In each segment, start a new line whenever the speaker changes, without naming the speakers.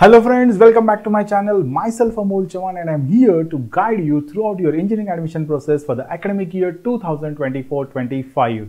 Hello friends, welcome back to my channel. Myself Amol Chavan and I am here to guide you throughout your engineering admission process for the academic year 2024-25.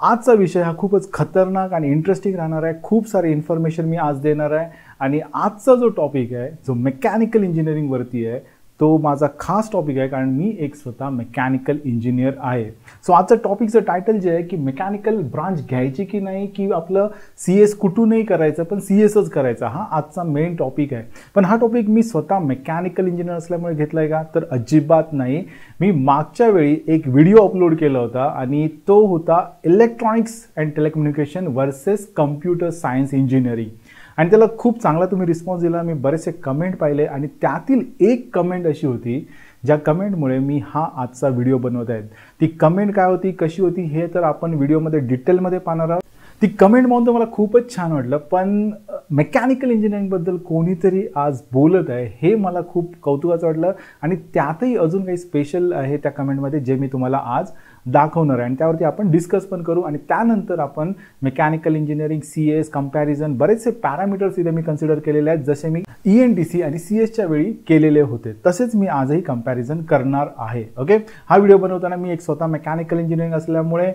आजचा विषय हा खूपच खतरनाक आणि interesting राहणार आहे. खूप सारी इन्फॉर्मेशन मी आज देणार आहे आणि आजचा जो टॉपिक आहे जो मेकॅनिकल इंजिनिअरिंग वरती आहे तो माझा खास टॉपिक आहे कारण मी एक स्वतः मेकॅनिकल इंजिनियर आहे. सो आजचं टॉपिकचं टायटल जे आहे की मेकॅनिकल ब्रांच घ्यायची की नाही की आपलं CS कुठूनही करायचं पण CSच करायचा, हा आजचा मेन टॉपिक आहे. पण हा टॉपिक मी स्वतः मेकॅनिकल इंजिनियर असल्यामुळे घेतलाय का तर अजिबात नाही. मी मागच्या वेळी एक व्हिडिओ अपलोड केला होता आणि तो होता electronics and telecommunication versus computer science engineering आणि त्याला खूप चांगला तुम्ही रिस्पॉन्स दिला. मी बरेचसे कमेंट पाहिले आणि त्यातील एक कमेंट अशी होती ज्या कमेंटमुळे मी हा आजचा व्हिडिओ बनवत आहे. ती कमेंट काय होती, कशी होती हे तर आपण व्हिडिओमध्ये डिटेलमध्ये पाहणार आहोत. ती कमेंट पाहून तर मला खूपच छान वाटलं, पण मेकॅनिकल इंजिनिअरिंगबद्दल कोणीतरी आज बोलत आहे हे मला खूप कौतुकाचं वाटलं आणि त्यातही अजून काही स्पेशल आहे त्या कमेंटमध्ये जे मी तुम्हाला आज दाखवणार आहे आणि त्यावरती आपण डिस्कस पण करू आणि त्यानंतर आपण मेकॅनिकल इंजिनिअरिंग CS कंपॅरिझन बरेचसे पॅरामीटर्स इथे मी कन्सिडर केलेले आहेत जसे मी ENTC आणि CSच्या वेळी केलेले होते तसेच मी आजही कंपॅरिझन करणार आहे. ओके, हा व्हिडिओ बनवताना मी एक स्वतः मेकॅनिकल इंजिनिअरिंग असल्यामुळे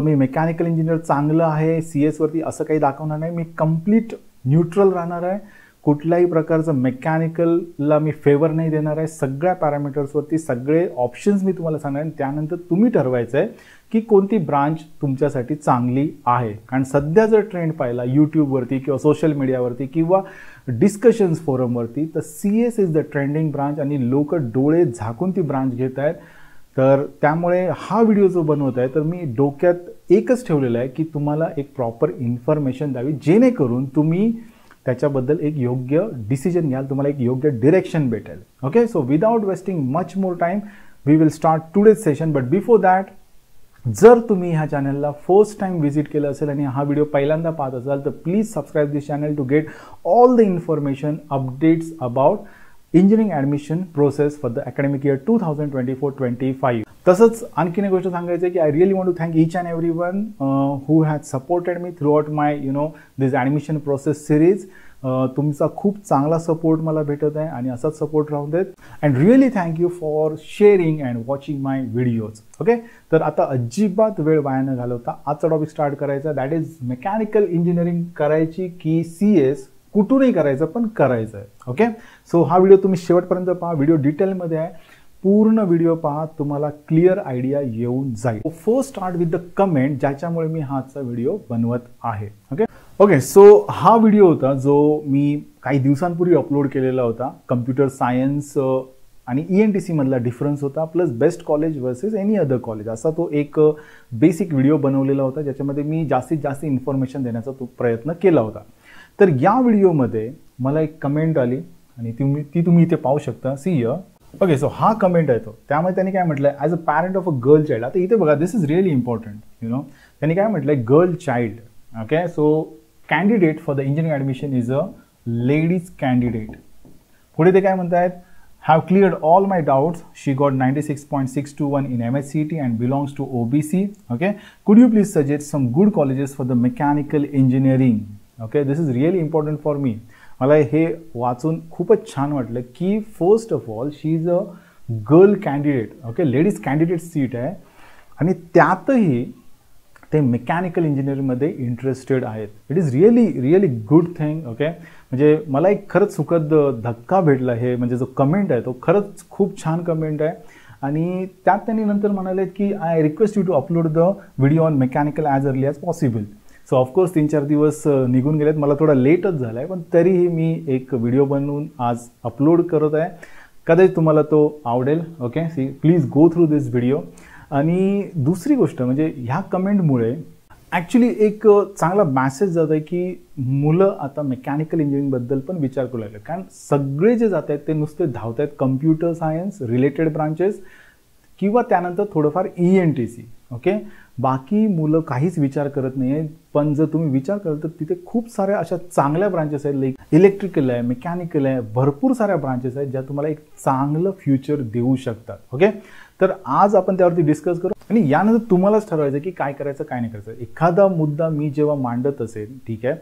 मी मेकॅनिकल इंजिनिअर चांगलं आहे CS वरती असं काही दाखवणार नाही. मी कंप्लीट न्यूट्रल राहणार आहे. कुठल्याही प्रकारचं मेकॅनिकलला मी फेवर नाही देणार आहे. सगळ्या पॅरामीटर्सवरती सगळे ऑप्शन्स मी तुम्हाला सांगणार आहे. त्यानंतर तुम्ही ठरवायचं आहे की कोणती ब्रांच तुमच्यासाठी चांगली आहे. कारण सध्या जर ट्रेंड पाहिला यूट्यूबवरती किंवा सोशल मीडियावरती किंवा डिस्कशन्स फोरमवरती तर CS is the trending branch आणि लोक डोळे झाकून ती ब्रांच घेत आहेत. तर त्यामुळे हा व्हिडिओ जो बनवत आहे तर मी डोक्यात एकच ठेवलेला आहे की तुम्हाला एक प्रॉपर इन्फॉर्मेशन द्यावी जेणेकरून तुम्ही त्याच्याबद्दल एक योग्य डिसिजन घ्याल, तुम्हाला एक योग्य डिरेक्शन भेटेल. Okay, so without wasting much more time we will start today's session. But before that, जर तुम्ही ह्या चॅनलला फर्स्ट टाइम व्हिजिट केलं असेल आणि हा व्हिडिओ पहिल्यांदा पाहत असाल तर please subscribe this channel to get all the information updates about engineering admission process for the academic year 2024-25. तसंच आणखीन एक गोष्ट सांगायचं आहे की I really want to thank each and every one who has supported me throughout my this admission process series. तुमचा खूप चांगला सपोर्ट मला भेटत आहे आणि असाच सपोर्ट राहू देत. And really thank you for sharing and watching my videos. Okay, तर आता अजिबात वेळ वाया न घालवता आजचा टॉपिक स्टार्ट करायचा, दॅट इज मेकॅनिकल इंजिनिअरिंग करायची की CS कुठूनही करायचं पण करायचं आहे. ओके, सो हा व्हिडिओ तुम्ही शेवटपर्यंत पहा. व्हिडिओ डिटेलमध्ये आहे, पूर्ण व्हिडिओ पहा, तुम्हाला क्लिअर आयडिया येऊन जाईल. First start with the comment ज्याच्यामुळे मी हाचा व्हिडिओ बनवत आहे. ओके, सो हा व्हिडिओ होता जो मी काही दिवसांपूर्वी अपलोड केलेला होता. कम्प्युटर सायन्स आणि ENTC मधला डिफरन्स होता plus best college versus any other college असा तो एक बेसिक व्हिडिओ बनवलेला होता ज्याच्यामध्ये मी जास्तीत जास्त इन्फॉर्मेशन देण्याचा तो प्रयत्न केला होता. तर या व्हिडिओमध्ये मला एक कमेंट आली आणि ती तुम्ही इथे पाहू शकता. See here. ओके, सो हा कमेंट आहे तो. त्यामुळे त्यांनी काय म्हटलंय, as a parent of a girl child. आता इथे बघा, दिस इज रिअली इम्पॉर्टंट. त्यांनी काय म्हटलंय, girl child. Okay, so candidate for the engineering admission is a ladies candidate. पुढे ते काय म्हणतायत, have cleared all my doubts. She got 96.621 in MSCT and belongs to OBC. Okay, could you please suggest some good colleges for the mechanical engineering? Okay, this is really important for me. मला हे वाचून खूपच छान वाटलं की first of all she is a girl candidate. Okay, ladies candidate seat आहे आणि त्यातही ते मेकॅनिकल इंजिनिअरिंगमध्ये इंटरेस्टेड आहेत. It is really good thing. Okay, म्हणजे मला एक खरंच सुखद धक्का भेटला हे, म्हणजे जो कमेंट आहे तो खरंच खूप छान कमेंट आहे. आणि त्यात त्यांनी नंतर म्हणाले की I request you to upload the video on mechanical as early as possible. So of course 3-4 दिवस निघून गेलेत, मला थोडा लेटच झाला आहे पण तरीही मी एक व्हिडिओ बनवून आज अपलोड करत आहे. कदाचित तुम्हाला तो आवडेल. Okay, see please go through this video. आणि दुसरी गोष्ट म्हणजे ह्या कमेंटमुळे ॲक्च्युली एक चांगला मॅसेज जात आहे की मुलं आता मेकॅनिकल इंजिनिअरिंगबद्दल पण विचार करू लागले. कारण सगळे जे जात आहेत ते नुसते धावत आहेत कम्प्युटर सायन्स रिलेटेड ब्रांचेस किंवा त्यानंतर थोडंफार ENTC. ओके, बाकी मुलं काहीच विचार करत नाही आहे. पण जर तुम्ही विचार कराल तर तिथे खूप साऱ्या अशा चांगल्या ब्रांचेस आहेत, लाईक इलेक्ट्रिकल आहे, मेकॅनिकल आहे, भरपूर साऱ्या ब्रांचेस आहेत ज्या तुम्हाला एक चांगलं फ्युचर देऊ शकतात. ओके, तर आज आपण त्यावरती डिस्कस करू आणि यानंतर तुम्हालाच ठरवायचं की काय करायचं काय नाही करायचं. एखादा मुद्दा मी जेव्हा मांडत असेल, ठीक आहे,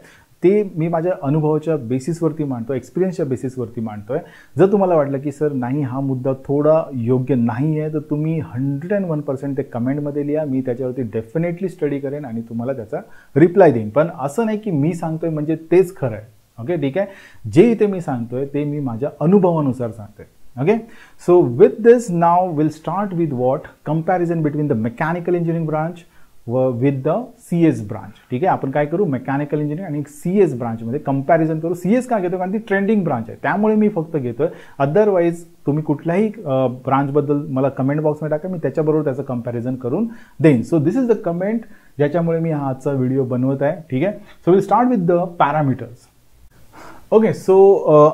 ते मी माझ्या अनुभवाच्या बेसिसवरती मांडतो, एक्सपिरियन्सच्या बेसिसवरती मांडतोय. जर तुम्हाला वाटलं की सर नाही हा मुद्दा थोडा योग्य नाही आहे तर तुम्ही 101% ते कमेंटमध्ये लिहा. मी त्याच्यावरती डेफिनेटली स्टडी करेन आणि तुम्हाला त्याचा रिप्लाय देईन. पण असं नाही की मी सांगतोय म्हणजे तेच खरं आहे. ओके, ठीक आहे. जे इथे मी सांगतोय ते मी माझ्या अनुभवानुसार सांगतोय. Okay, so with this now we'll start with what comparison between the mechanical engineering branch with the CS branch. ठीक आहे, आपण काय करू, मेकॅनिकल इंजिनिअरिंग आणि CS ब्रांच मध्ये कंपॅरिझन करू. CS का घेतो कारण ती ट्रेंडिंग ब्रांच आहे त्यामुळे मी फक्त घेतोय. अदरवाईज तुम्ही कुठल्याही ब्रांच बद्दल मला कमेंट बॉक्समध्ये टाका, मी त्याच्याबरोबर त्याचं कंपॅरिझन करून देईन. So this is the comment ज्याच्यामुळे मी हा आजचा व्हिडिओ बनवत आहे. ठीक आहे, so will start with the parameters. Okay, so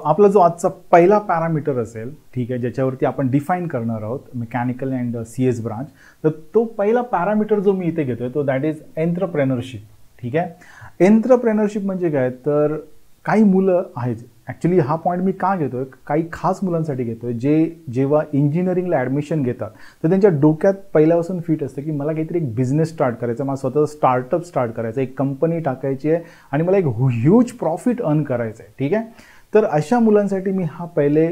आपला जो आजचा पहिला पॅरामीटर असेल, ठीक आहे, ज्याच्यावरती आपण डिफाईन करणार आहोत मेकॅनिकल अँड CS ब्रांच, तर तो पहिला पॅरामीटर जो मी इथे घेतोय तो दॅट इज एंटरप्रेनरशिप. ठीक आहे, एंटरप्रेनरशिप म्हणजे काय, तर काही मुलं आहेत, ॲक्च्युली हा पॉईंट मी का घेतोय, काही खास मुलांसाठी घेतोय जे जेव्हा इंजिनिअरिंगला ॲडमिशन घेतात तर त्यांच्या डोक्यात पहिल्यापासून फिट असतं की मला काहीतरी एक बिझनेस स्टार्ट करायचा, मला स्वतःचं स्टार्टअप स्टार्ट करायचं, एक कंपनी टाकायची आहे आणि मला एक ह्यूज प्रॉफिट अर्न करायचं आहे. ठीक आहे, तर अशा मुलांसाठी मी हा पहिले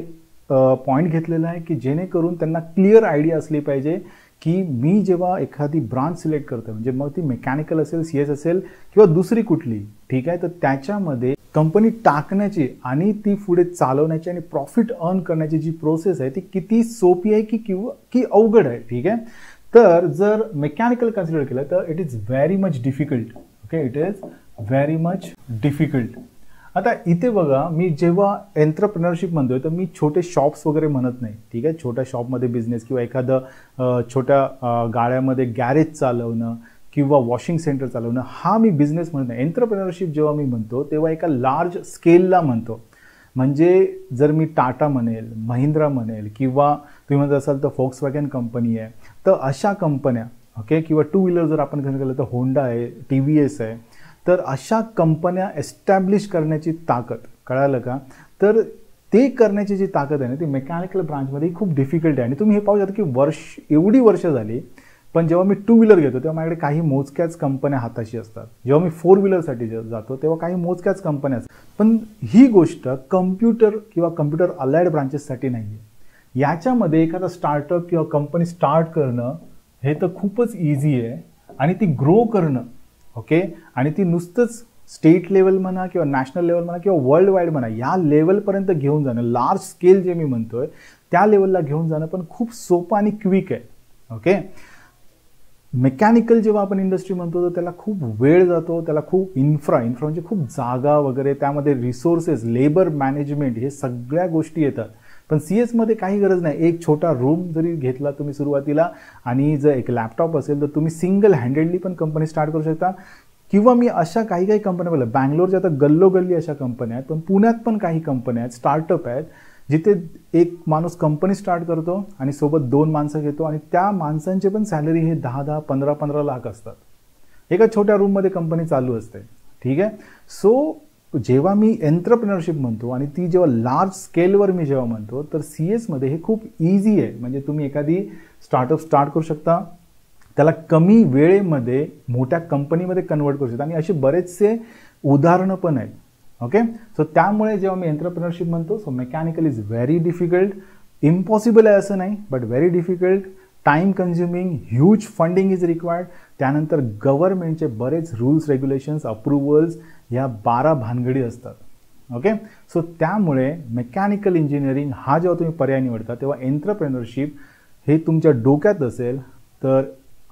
पॉईंट घेतलेला आहे की जेणेकरून त्यांना क्लिअर आयडिया असली पाहिजे की मी जेव्हा एखादी ब्रांच सिलेक्ट करतो, म्हणजे मग ती मेकॅनिकल असेल, CS असेल किंवा दुसरी कुठली, ठीक आहे, तर त्याच्यामध्ये कंपनी टाकण्याची आणि ती पुढे चालवण्याची आणि प्रॉफिट अर्न करण्याची जी प्रोसेस आहे ती किती सोपी आहे की अवघड आहे. ठीक आहे, तर जर मेकॅनिकल कन्सिडर केलं तर it is very much difficult. Okay, it is very much difficult. आता इथे बघा, मी जेव्हा एंटरप्रेनरशिप म्हणतोय तर मी छोटे शॉप्स वगैरे म्हणत नाही. ठीक आहे, छोट्या शॉपमध्ये बिझनेस किंवा एखादं छोट्या गाड्यामध्ये गॅरेज चालवणं किंवा वॉशिंग सेंटर चालवणं हा मी बिझनेस म्हणत नाही. एंटरप्रेनरशिप जेव्हा मी म्हणतो तेव्हा एका लार्ज स्केलला म्हणतो. म्हणजे जर मी टाटा म्हणेल, महिंद्रा म्हणेल किंवा तुम्ही म्हणत असाल तर फोक्सवॅगन कंपनी आहे, तर अशा कंपन्या, ओके, किंवा टू व्हीलर जर आपण केलं तर होंडा आहे, TVS आहे, तर अशा कंपन्या एस्टॅब्लिश करण्याची ताकद, कळालं का, तर ते करण्याची जी ताकद आहे ना ती मेकॅनिकल ब्रांचमध्ये खूप डिफिकल्ट आहे. आणि तुम्ही हे पाहू शकता की एवढी वर्ष झाली, पण जेव्हा मी टू व्हीलर घेतो तेव्हा माझ्याकडे काही मोजक्याच कंपन्या हाताशी असतात. जेव्हा मी 4 व्हीलरसाठी जातो तेव्हा काही मोजक्याच कंपन्या असतात. पण ही गोष्ट कम्प्युटर किंवा कम्प्युटर अलाइड ब्रांचेससाठी नाही आहे. याच्यामध्ये एखादा स्टार्टअप किंवा कंपनी स्टार्ट करणं हे तर खूपच इझी आहे आणि ती ग्रो करणं, ओके, आणि ती नुसतंच स्टेट लेवल म्हणा किंवा नॅशनल लेवल म्हणा किंवा वर्ल्ड वाईड म्हणा या लेवलपर्यंत घेऊन जाणं, लार्ज स्केल जे मी म्हणतोय त्या लेवलला घेऊन जाणं पण खूप सोपं आणि क्विक आहे. ओके, मेकॅनिकल जेव्हा आपण इंडस्ट्री म्हणतो तर त्याला खूप वेळ जातो, त्याला खूप इन्फ्रा म्हणजे खूप जागा वगैरे, त्यामध्ये रिसोर्सेस, लेबर मॅनेजमेंट, हे सगळ्या गोष्टी येतात. पण CS मध्ये काही गरज नाही. एक छोटा रूम जरी घेतला तुम्ही सुरुवातीला आणि जर एक लॅपटॉप असेल तर तुम्ही सिंगल हँडेडली पण कंपनी स्टार्ट करू शकता. किंवा मी अशा काही कंपन्या बघल्या, बँगलोरच्या आता गल्लोगल्ली अशा कंपन्या आहेत, पण पुण्यात पण काही कंपन्या आहेत, स्टार्टअप आहेत, जिथे एक माणूस कंपनी स्टार्ट करतो आणि सोबत 2 माणसं घेतो आणि त्या माणसांचे पण सॅलरी हे 10-10, 15-15 लाख असतात. एका छोट्या रूममध्ये कंपनी चालू असते. ठीक आहे, सो जेव्हा मी एंटरप्रेनरशिप म्हणतो आणि ती जेव्हा लार्ज स्केलवर मी जेव्हा म्हणतो तर CS मध्ये हे खूप इझी आहे. म्हणजे तुम्ही एखादी स्टार्टअप स्टार्ट करू शकता, त्याला कमी वेळेमध्ये मोठ्या कंपनीमध्ये कन्वर्ट करू शकता आणि असे बरेचसे उदाहरणं पण आहेत. ओके, सो त्यामुळे जेव्हा मी एंटरप्रेनरशिप म्हणतो so mechanical is very difficult. Impossible आहे असं नाही, but very difficult, time consuming, huge funding is required. त्यानंतर गव्हर्नमेंटचे बरेच रूल्स, रेग्युलेशन्स, अप्रुव्हल्स ह्या 12 भानगडी असतात. ओके, सो त्यामुळे मेकॅनिकल इंजिनिअरिंग हा जेव्हा तुम्ही पर्याय निवडता तेव्हा एंटरप्रेनरशिप हे तुमच्या डोक्यात असेल तर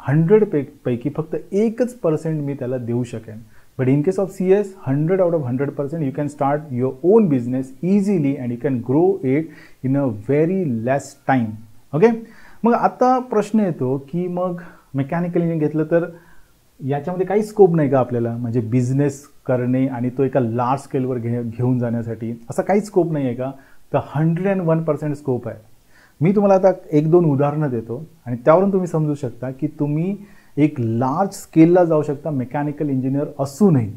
100 पैकी फक्त 1% मी त्याला देऊ शकेन. But in case of CS, 100 out of 100% you can start your own business easily and you can grow it in a very less time. Okay, मग आता प्रश्न येतो की मग मेकॅनिकल इंजिनिअरिंग घेतलं तर याच्यामध्ये काही स्कोप नाही का आपल्याला, म्हणजे बिझनेस करणे आणि तो एका लार्ज स्केलवर घेऊन जाण्यासाठी असा काही स्कोप नाही आहे का? तर 101% स्कोप आहे. मी तुम्हाला आता 1-2 उदाहरणं देतो आणि त्यावरून तुम्ही समजू शकता की तुम्ही एक लार्ज स्केलला जाऊ शकता मेकॅनिकल इंजिनियर असूनही.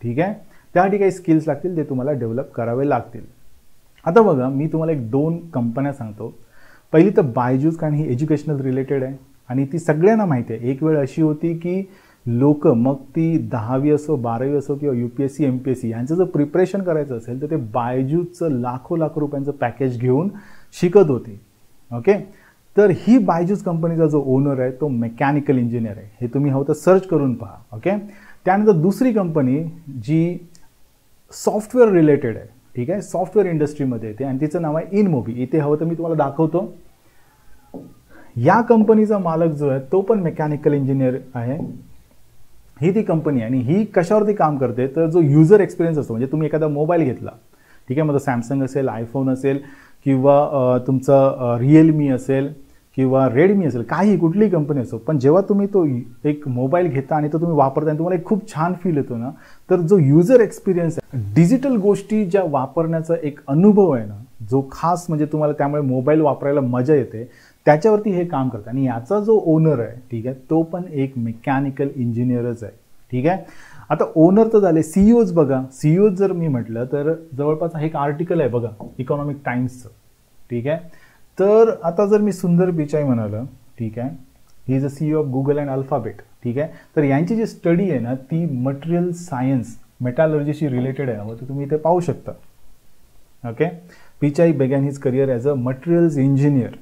ठीक आहे, त्यासाठी काही स्किल्स लागतील, ते तुम्हाला डेव्हलप करावे लागतील. आता बघा, मी तुम्हाला 1-2 कंपन्या सांगतो. पहिली तर बायजूस, कारण ही एज्युकेशनल रिलेटेड आहे आणि ती सगळ्यांना माहिती आहे. एक वेळ अशी होती की लोक, मग ती 10वी असो 12वी असो किंवा UPSC MPSC यांचं जर प्रिपरेशन करायचं असेल तर ते बायजूसचं लाखो रुपयांचं पॅकेज घेऊन शिकत होते. ओके, तर ही बायजूस कंपनीचा जो ओनर आहे तो मेकॅनिकल इंजिनियर आहे. हे तुम्ही हवं तर सर्च करून पहा. ओके, त्यानंतर दुसरी कंपनी जी सॉफ्टवेअर रिलेटेड आहे, ठीक आहे, सॉफ्टवेअर इंडस्ट्रीमध्ये येते आणि तिचं नाव आहे इनमोबी. इथे हवं तर मी तुम्हाला दाखवतो. या कंपनीचा मालक जो आहे तो पण मेकॅनिकल इंजिनियर आहे. ही ती कंपनी आहे आणि ही कशावरती काम करते तर जो युजर एक्सपिरियन्स असतो, म्हणजे तुम्ही एखादा मोबाईल घेतला, ठीक आहे, मग सॅमसंग असेल, आयफोन असेल किंवा तुमचा रिअलमी असेल किंवा रेडमी असेल, काही कुठलीही कंपनी असो, पण जेव्हा तुम्ही तो एक मोबाईल घेता आणि तो तुम्ही वापरता आणि तुम्हाला एक खूप छान फील येतो ना, तर जो युजर एक्सपिरियन्स आहे, डिजिटल गोष्टी ज्या वापरण्याचा एक अनुभव आहे ना, जो खास म्हणजे तुम्हाला त्यामुळे मोबाईल वापरायला मजा येते, त्याच्यावरती हे काम करतं. आणि याचा जो ओनर आहे, ठीक आहे, तो पण एक मेकॅनिकल इंजिनियरच आहे. ठीक आहे, आता ओनर तर झाले. सीईओज बघा, सीईओज जर मी म्हटलं तर जवळपास एक आर्टिकल आहे बघा इकॉनॉमिक टाइम्सचं. ठीक आहे, तर आता जर मी सुंदर पिचाई म्हणालं, ठीक आहे, he is a CEO of Google and alphabet. ठीक आहे, तर यांची जी स्टडी आहे ना ती मटेरियल सायन्स मेटॅलर्जीशी रिलेटेड आहे. तर तुम्ही इथे पाहू शकता. Okay, Pichai began his career as a materials engineer.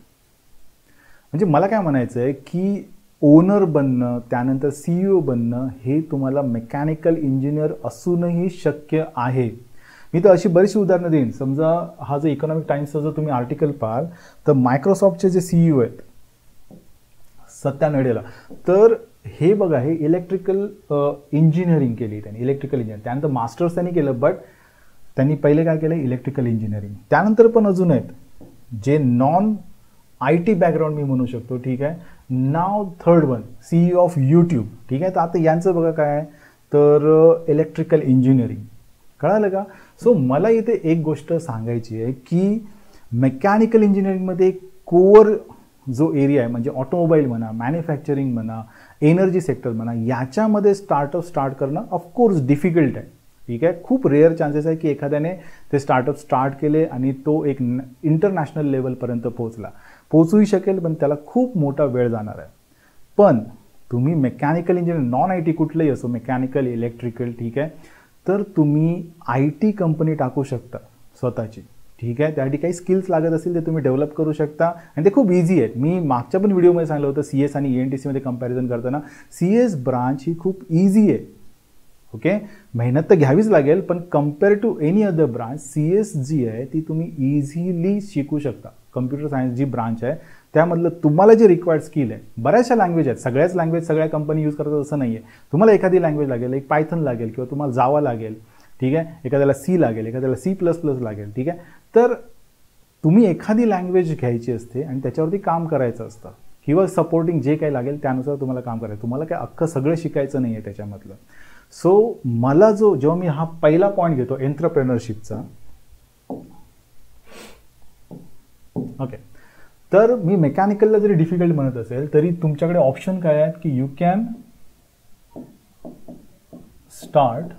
म्हणजे मला काय म्हणायचं आहे की ओनर बनणं, त्यानंतर CEO बनणं हे तुम्हाला मेकॅनिकल इंजिनियर असूनही शक्य आहे. मी तर अशी बरीचशी उदाहरणं देईन. समजा हा जो इकॉनॉमिक टाइम्सचा जो तुम्ही आर्टिकल पाहाल तर मायक्रोसॉफ्टचे जे CEO आहेत सत्या नडेला, तर हे बघा, हे इलेक्ट्रिकल इंजिनिअरिंग केली त्यांनी, इलेक्ट्रिकल इंजिनिअरिंग. त्यानंतर मास्टर्स त्यांनी केलं, बट त्यांनी पहिले काय केलं, इलेक्ट्रिकल इंजिनिअरिंग. त्यानंतर पण अजून आहेत जे नॉन IT बॅकग्राऊंड मी म्हणू शकतो. ठीक आहे, now third one CEO of YouTube. ठीक आहे, तर आता यांचं बघा काय आहे तर इलेक्ट्रिकल इंजिनिअरिंग. कळालं का? सो मला इथे एक गोष्ट सांगायची आहे की मेकॅनिकल इंजिनिअरिंगमध्ये कोअर जो एरिया आहे, म्हणजे ऑटोमोबाईल म्हणा, मॅन्युफॅक्चरिंग म्हणा, एनर्जी सेक्टर म्हणा, याच्यामध्ये स्टार्ट करणं ऑफकोर्स डिफिकल्ट आहे. ठीक आहे, खूप रेअर चान्सेस आहे की एखाद्याने ते स्टार्टअप स्टार्ट केले आणि तो एक इंटरनॅशनल लेवलपर्यंत पोहोचूही शकेल, पण त्याला खूप मोठा वेळ जाणार आहे. पण तुम्ही मेकॅनिकल इंजिनियर, नॉन IT कुठलंही असो, मेकॅनिकल, इलेक्ट्रिकल, ठीक आहे, तर तुम्ही IT कंपनी टाकू शकता स्वतःची. ठीक आहे, त्यासाठी काही स्किल्स लागत असतील ते तुम्ही डेव्हलप करू शकता आणि ते खूप इझी आहेत. मी मागच्या पण व्हिडिओमध्ये सांगितलं होतं CS आणि ENTC मध्ये कंपॅरिझन करताना CS ब्रांच ही खूप इझी आहे. ओके, मेहनत तर घ्यावीच लागेल, पण compare to any other branch CS जी आहे ती तुम्ही इझिली शिकू शकता. कम्प्युटर सायन्स जी ब्रांच आहे त्यामधलं तुम्हाला जे रिक्वायर्ड स्किल आहे, बऱ्याचशा लँग्वेज आहेत, सगळ्याच लँग्वेज सगळ्या कंपनी यूज करतात असं नाही आहे. तुम्हाला एखादी लँग्वेज लागेल, एक पायथन लागेल किंवा तुम्हाला जावा लागेल. ठीक आहे, एखाद्याला C लागेल, एखाद्याला C++ लागेल. ठीक आहे, तर तुम्ही एखादी लँग्वेज घ्यायची असते आणि त्याच्यावरती काम करायचं असतं किंवा सपोर्टिंग जे काही लागेल त्यानुसार तुम्हाला काम करायचं. तुम्हाला काय अख्खं सगळं शिकायचं नाही आहे त्याच्यामधलं. सो मला जेव्हा मी हा पहिला पॉईंट घेतो एंटरप्रेनरशिपचा, ओके, तर मी मेकॅनिकलला जरी डिफिकल्ट म्हणत असेल तरी तुमच्याकडे ऑप्शन काय आहेत की you can start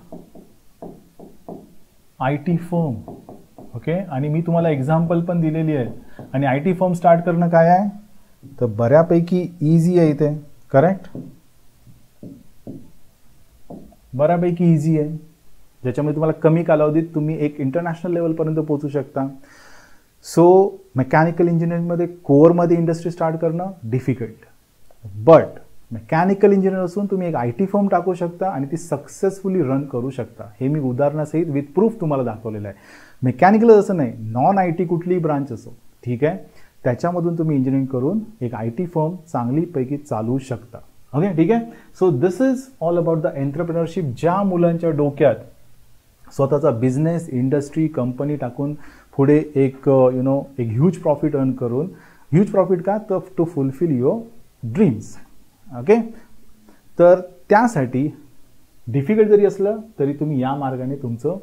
IT firm. Okay, आणि मी तुम्हाला एक्झाम्पल पण दिलेली आहे. आणि IT फर्म स्टार्ट करणं काय आहे तर बऱ्यापैकी इझी आहे. इथे करेक्ट, बऱ्यापैकी इझी आहे, ज्याच्यामुळे तुम्हाला कमी कालावधीत तुम्ही एक इंटरनॅशनल लेवलपर्यंत पोहोचू शकता. सो मेकॅनिकल इंजिनिअरिंगमध्ये कोअरमध्ये इंडस्ट्री स्टार्ट करणं डिफिकल्ट, बट मेकॅनिकल इंजिनियर असून तुम्ही एक IT फर्म टाकू शकता आणि ती सक्सेसफुली रन करू शकता. हे मी उदाहरणासहित विथ प्रूफ तुम्हाला दाखवलेलं आहे. मेकॅनिकल असं नाही, नॉन IT कुठलीही ब्रांच असो, ठीक आहे, त्याच्यामधून तुम्ही इंजिनिअरिंग करून एक IT फर्म चांगलीपैकी चालवू शकता. ओके, ठीक आहे. So this is all about the entrepreneurship. ज्या मुलांच्या डोक्यात स्वतःचा बिझनेस, इंडस्ट्री, कंपनी टाकून पुढे एक एक ह्यूज प्रॉफिट अर्न करून, ह्यूज प्रॉफिट का तर to fulfil your dreams. Okay, तर त्यासाठी डिफिकल्ट जरी असलं तरी तुम्ही या मार्गाने तुमचं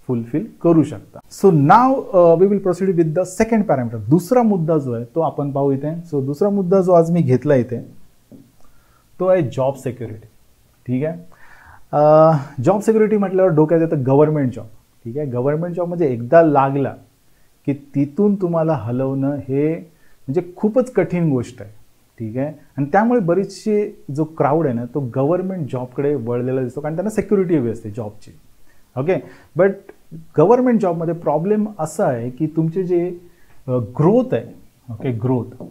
फुलफिल करू शकता. So now we will proceed with the second parameter. दुसरा मुद्दा जो आहे तो आपण पाहू इथे. सो दुसरा मुद्दा जो आज मी घेतला इथे तो आहे जॉब सिक्युरिटी. ठीक आहे, जॉब सिक्युरिटी म्हटल्यावर डोक्यात येतं गव्हर्नमेंट जॉब. ठीक आहे, गव्हर्नमेंट जॉब म्हणजे एकदा लागला की तिथून तुम्हाला हलवणं हे म्हणजे खूपच कठीण गोष्ट आहे. ठीक आहे. आणि त्यामुळे बरीचशी जो क्राऊड आहे ना तो गव्हर्नमेंट जॉबकडे वळलेला दिसतो, कारण त्यांना सिक्युरिटी हवी असते जॉबची. ओके, बट गव्हर्नमेंट जॉबमध्ये प्रॉब्लेम असा आहे की तुमचे जे ग्रोथ आहे, ओके, ग्रोथ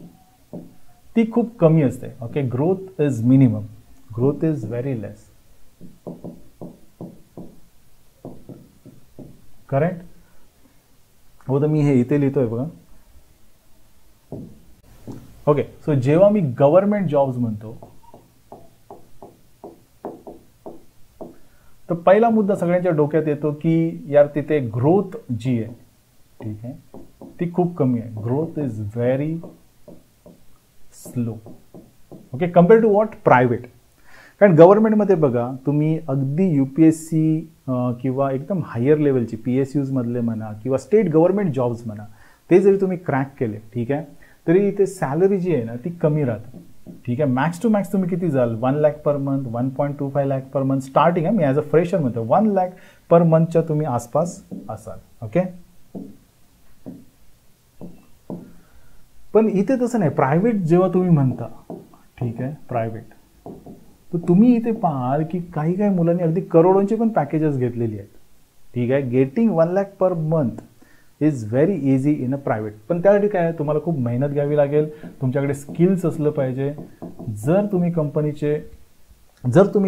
ती खूप कमी असते. Okay, growth is minimum, growth is very less. Correct. हो, तर मी हे इथे लिहितोय बघा. ओके, सो जेव्हा मी गव्हर्नमेंट जॉब्स म्हणतो तर पहिला मुद्दा सगळ्यांच्या डोक्यात येतो की यार तिथे ग्रोथ जी आहे, ठीक आहे, ती खूप कमी आहे. Growth is very slow. Okay, compare to what private. कारण गव्हर्नमेंटमध्ये बघा तुम्ही अगदी UPSC किंवा एकदम हायर लेवलची PSUs मधले म्हणा किंवा स्टेट गव्हर्नमेंट जॉब्स म्हणा, ते जरी तुम्ही क्रॅक केले, ठीक आहे, तरी इथे सॅलरी जी आहे ना ती कमी राहते. ठीक आहे, मॅक्स टू मॅक्स तुम्ही किती जाल, 1 lakh per month, 1.25 lakh per month starting आहे. मी ॲज अ फ्रेशर म्हणतो 1 लाख पर मंथच्या तुम्ही आसपास असाल. ओके, पण इथे तसं नाही. प्रायव्हेट जेव्हा तुम्ही म्हणता, ठीक आहे, प्रायव्हेट, तर तुम्ही इथे पाहाल की काही काही मुलांनी अगदी करोडोंची पण पॅकेजेस घेतलेली आहेत. ठीक आहे, getting 1 lakh per month is very easy in a private. पण त्यासाठी काय आहे, तुम्हाला खूप मेहनत घ्यावी लागेल, तुमच्याकडे स्किल्स असलं पाहिजे. जर तुम्ही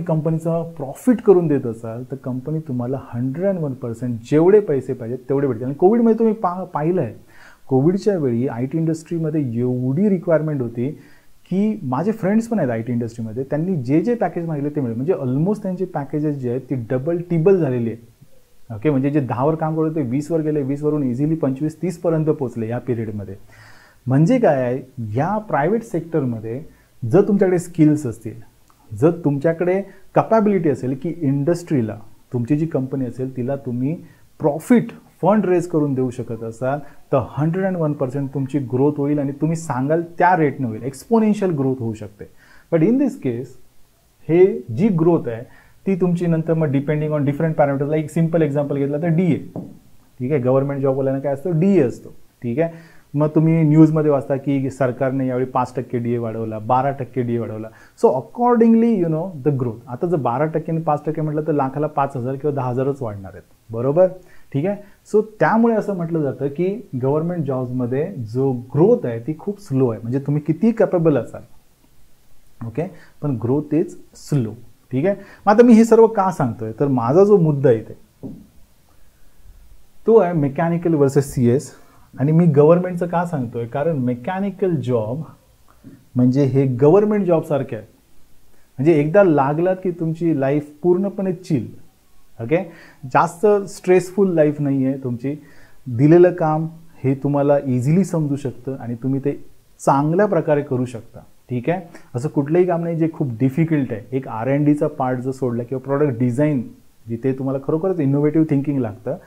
कंपनीचा प्रॉफिट करून देत असाल तर कंपनी तुम्हाला 101% जेवढे पैसे पाहिजेत तेवढे भेटतील. आणि कोविडमध्ये तुम्ही पाहिलं आहे, कोविडच्या वेळी IT इंडस्ट्रीमध्ये एवढी रिक्वायरमेंट होती की माझे फ्रेंड्स पण आहेत IT इंडस्ट्रीमध्ये, त्यांनी जे जे पॅकेज मागितले ते मिळेल. म्हणजे ऑलमोस्ट त्यांचे पॅकेजेस जे आहेत ती डबल टिबल झालेली आहे. ओके, म्हणजे जे 10 वर काम करत होते 20 वर गेले, 20 वरून इझिली 25-30 पर्यंत पोहोचले या पिरियडमध्ये. म्हणजे काय आहे, या प्रायव्हेट सेक्टरमध्ये जर तुमच्याकडे स्किल्स असतील, जर तुमच्याकडे कॅपॅबिलिटी असेल की इंडस्ट्रीला, तुमची जी कंपनी असेल तिला तुम्ही प्रॉफिट फंड रेज करून देऊ शकत असाल, तर 101% तुमची ग्रोथ होईल आणि तुम्ही सांगाल त्या रेटने होईल. एक्सपोनेन्शियल ग्रोथ होऊ शकते. बट इन दिस केस हे जी ग्रोथ आहे ती तुमची नंतर मग डिपेंडिंग ऑन डिफरंट पॅरामीटर्स. एक सिम्पल एक्झाम्पल घेतलं तर DA. ठीक आहे, गव्हर्नमेंट जॉबवाल्यांना काय असतं, DA असतो. ठीक आहे, मग तुम्ही न्यूजमध्ये वाचता की सरकारने यावेळी 5% DA वाढवला, 12% DA वाढवला. So accordingly the growth. आता जर 12% आणि 5% म्हटलं तर लाखाला 5,000 किंवा 10,000च वाढणार आहेत, बरोबर. ठीक आहे, सो त्यामुळे असं म्हटलं जातं की गव्हर्नमेंट जॉब्समध्ये जो ग्रोथ आहे ती खूप स्लो आहे. म्हणजे तुम्ही किती कॅपेबल असाल, ओके, पण ग्रोथ इज स्लो. ठीक आहे, मग आता मी हे सर्व का सांगतोय, तर माझा जो मुद्दा आहे तो आहे मेकॅनिकल वर्सेस CS. आणि मी गव्हर्नमेंटचं का सांगतोय, कारण मेकॅनिकल जॉब म्हणजे हे गव्हर्नमेंट जॉब सारखे आहे. म्हणजे एकदा लागलात की तुमची लाईफ पूर्णपणे चिल. ओके, जास्त स्ट्रेसफुल लाईफ नाही आहे तुमची. दिलेलं काम हे तुम्हाला इझिली समजू शकतं आणि तुम्ही ते चांगल्या प्रकारे करू शकता. ठीक आहे, असं कुठलंही काम नाही जे खूप डिफिकल्ट आहे. एक R&Dचा पार्ट जर सोडला किंवा प्रोडक्ट डिझाईन जिथे तुम्हाला खरोखरच इनोव्हेटिव्ह थिंकिंग लागतं,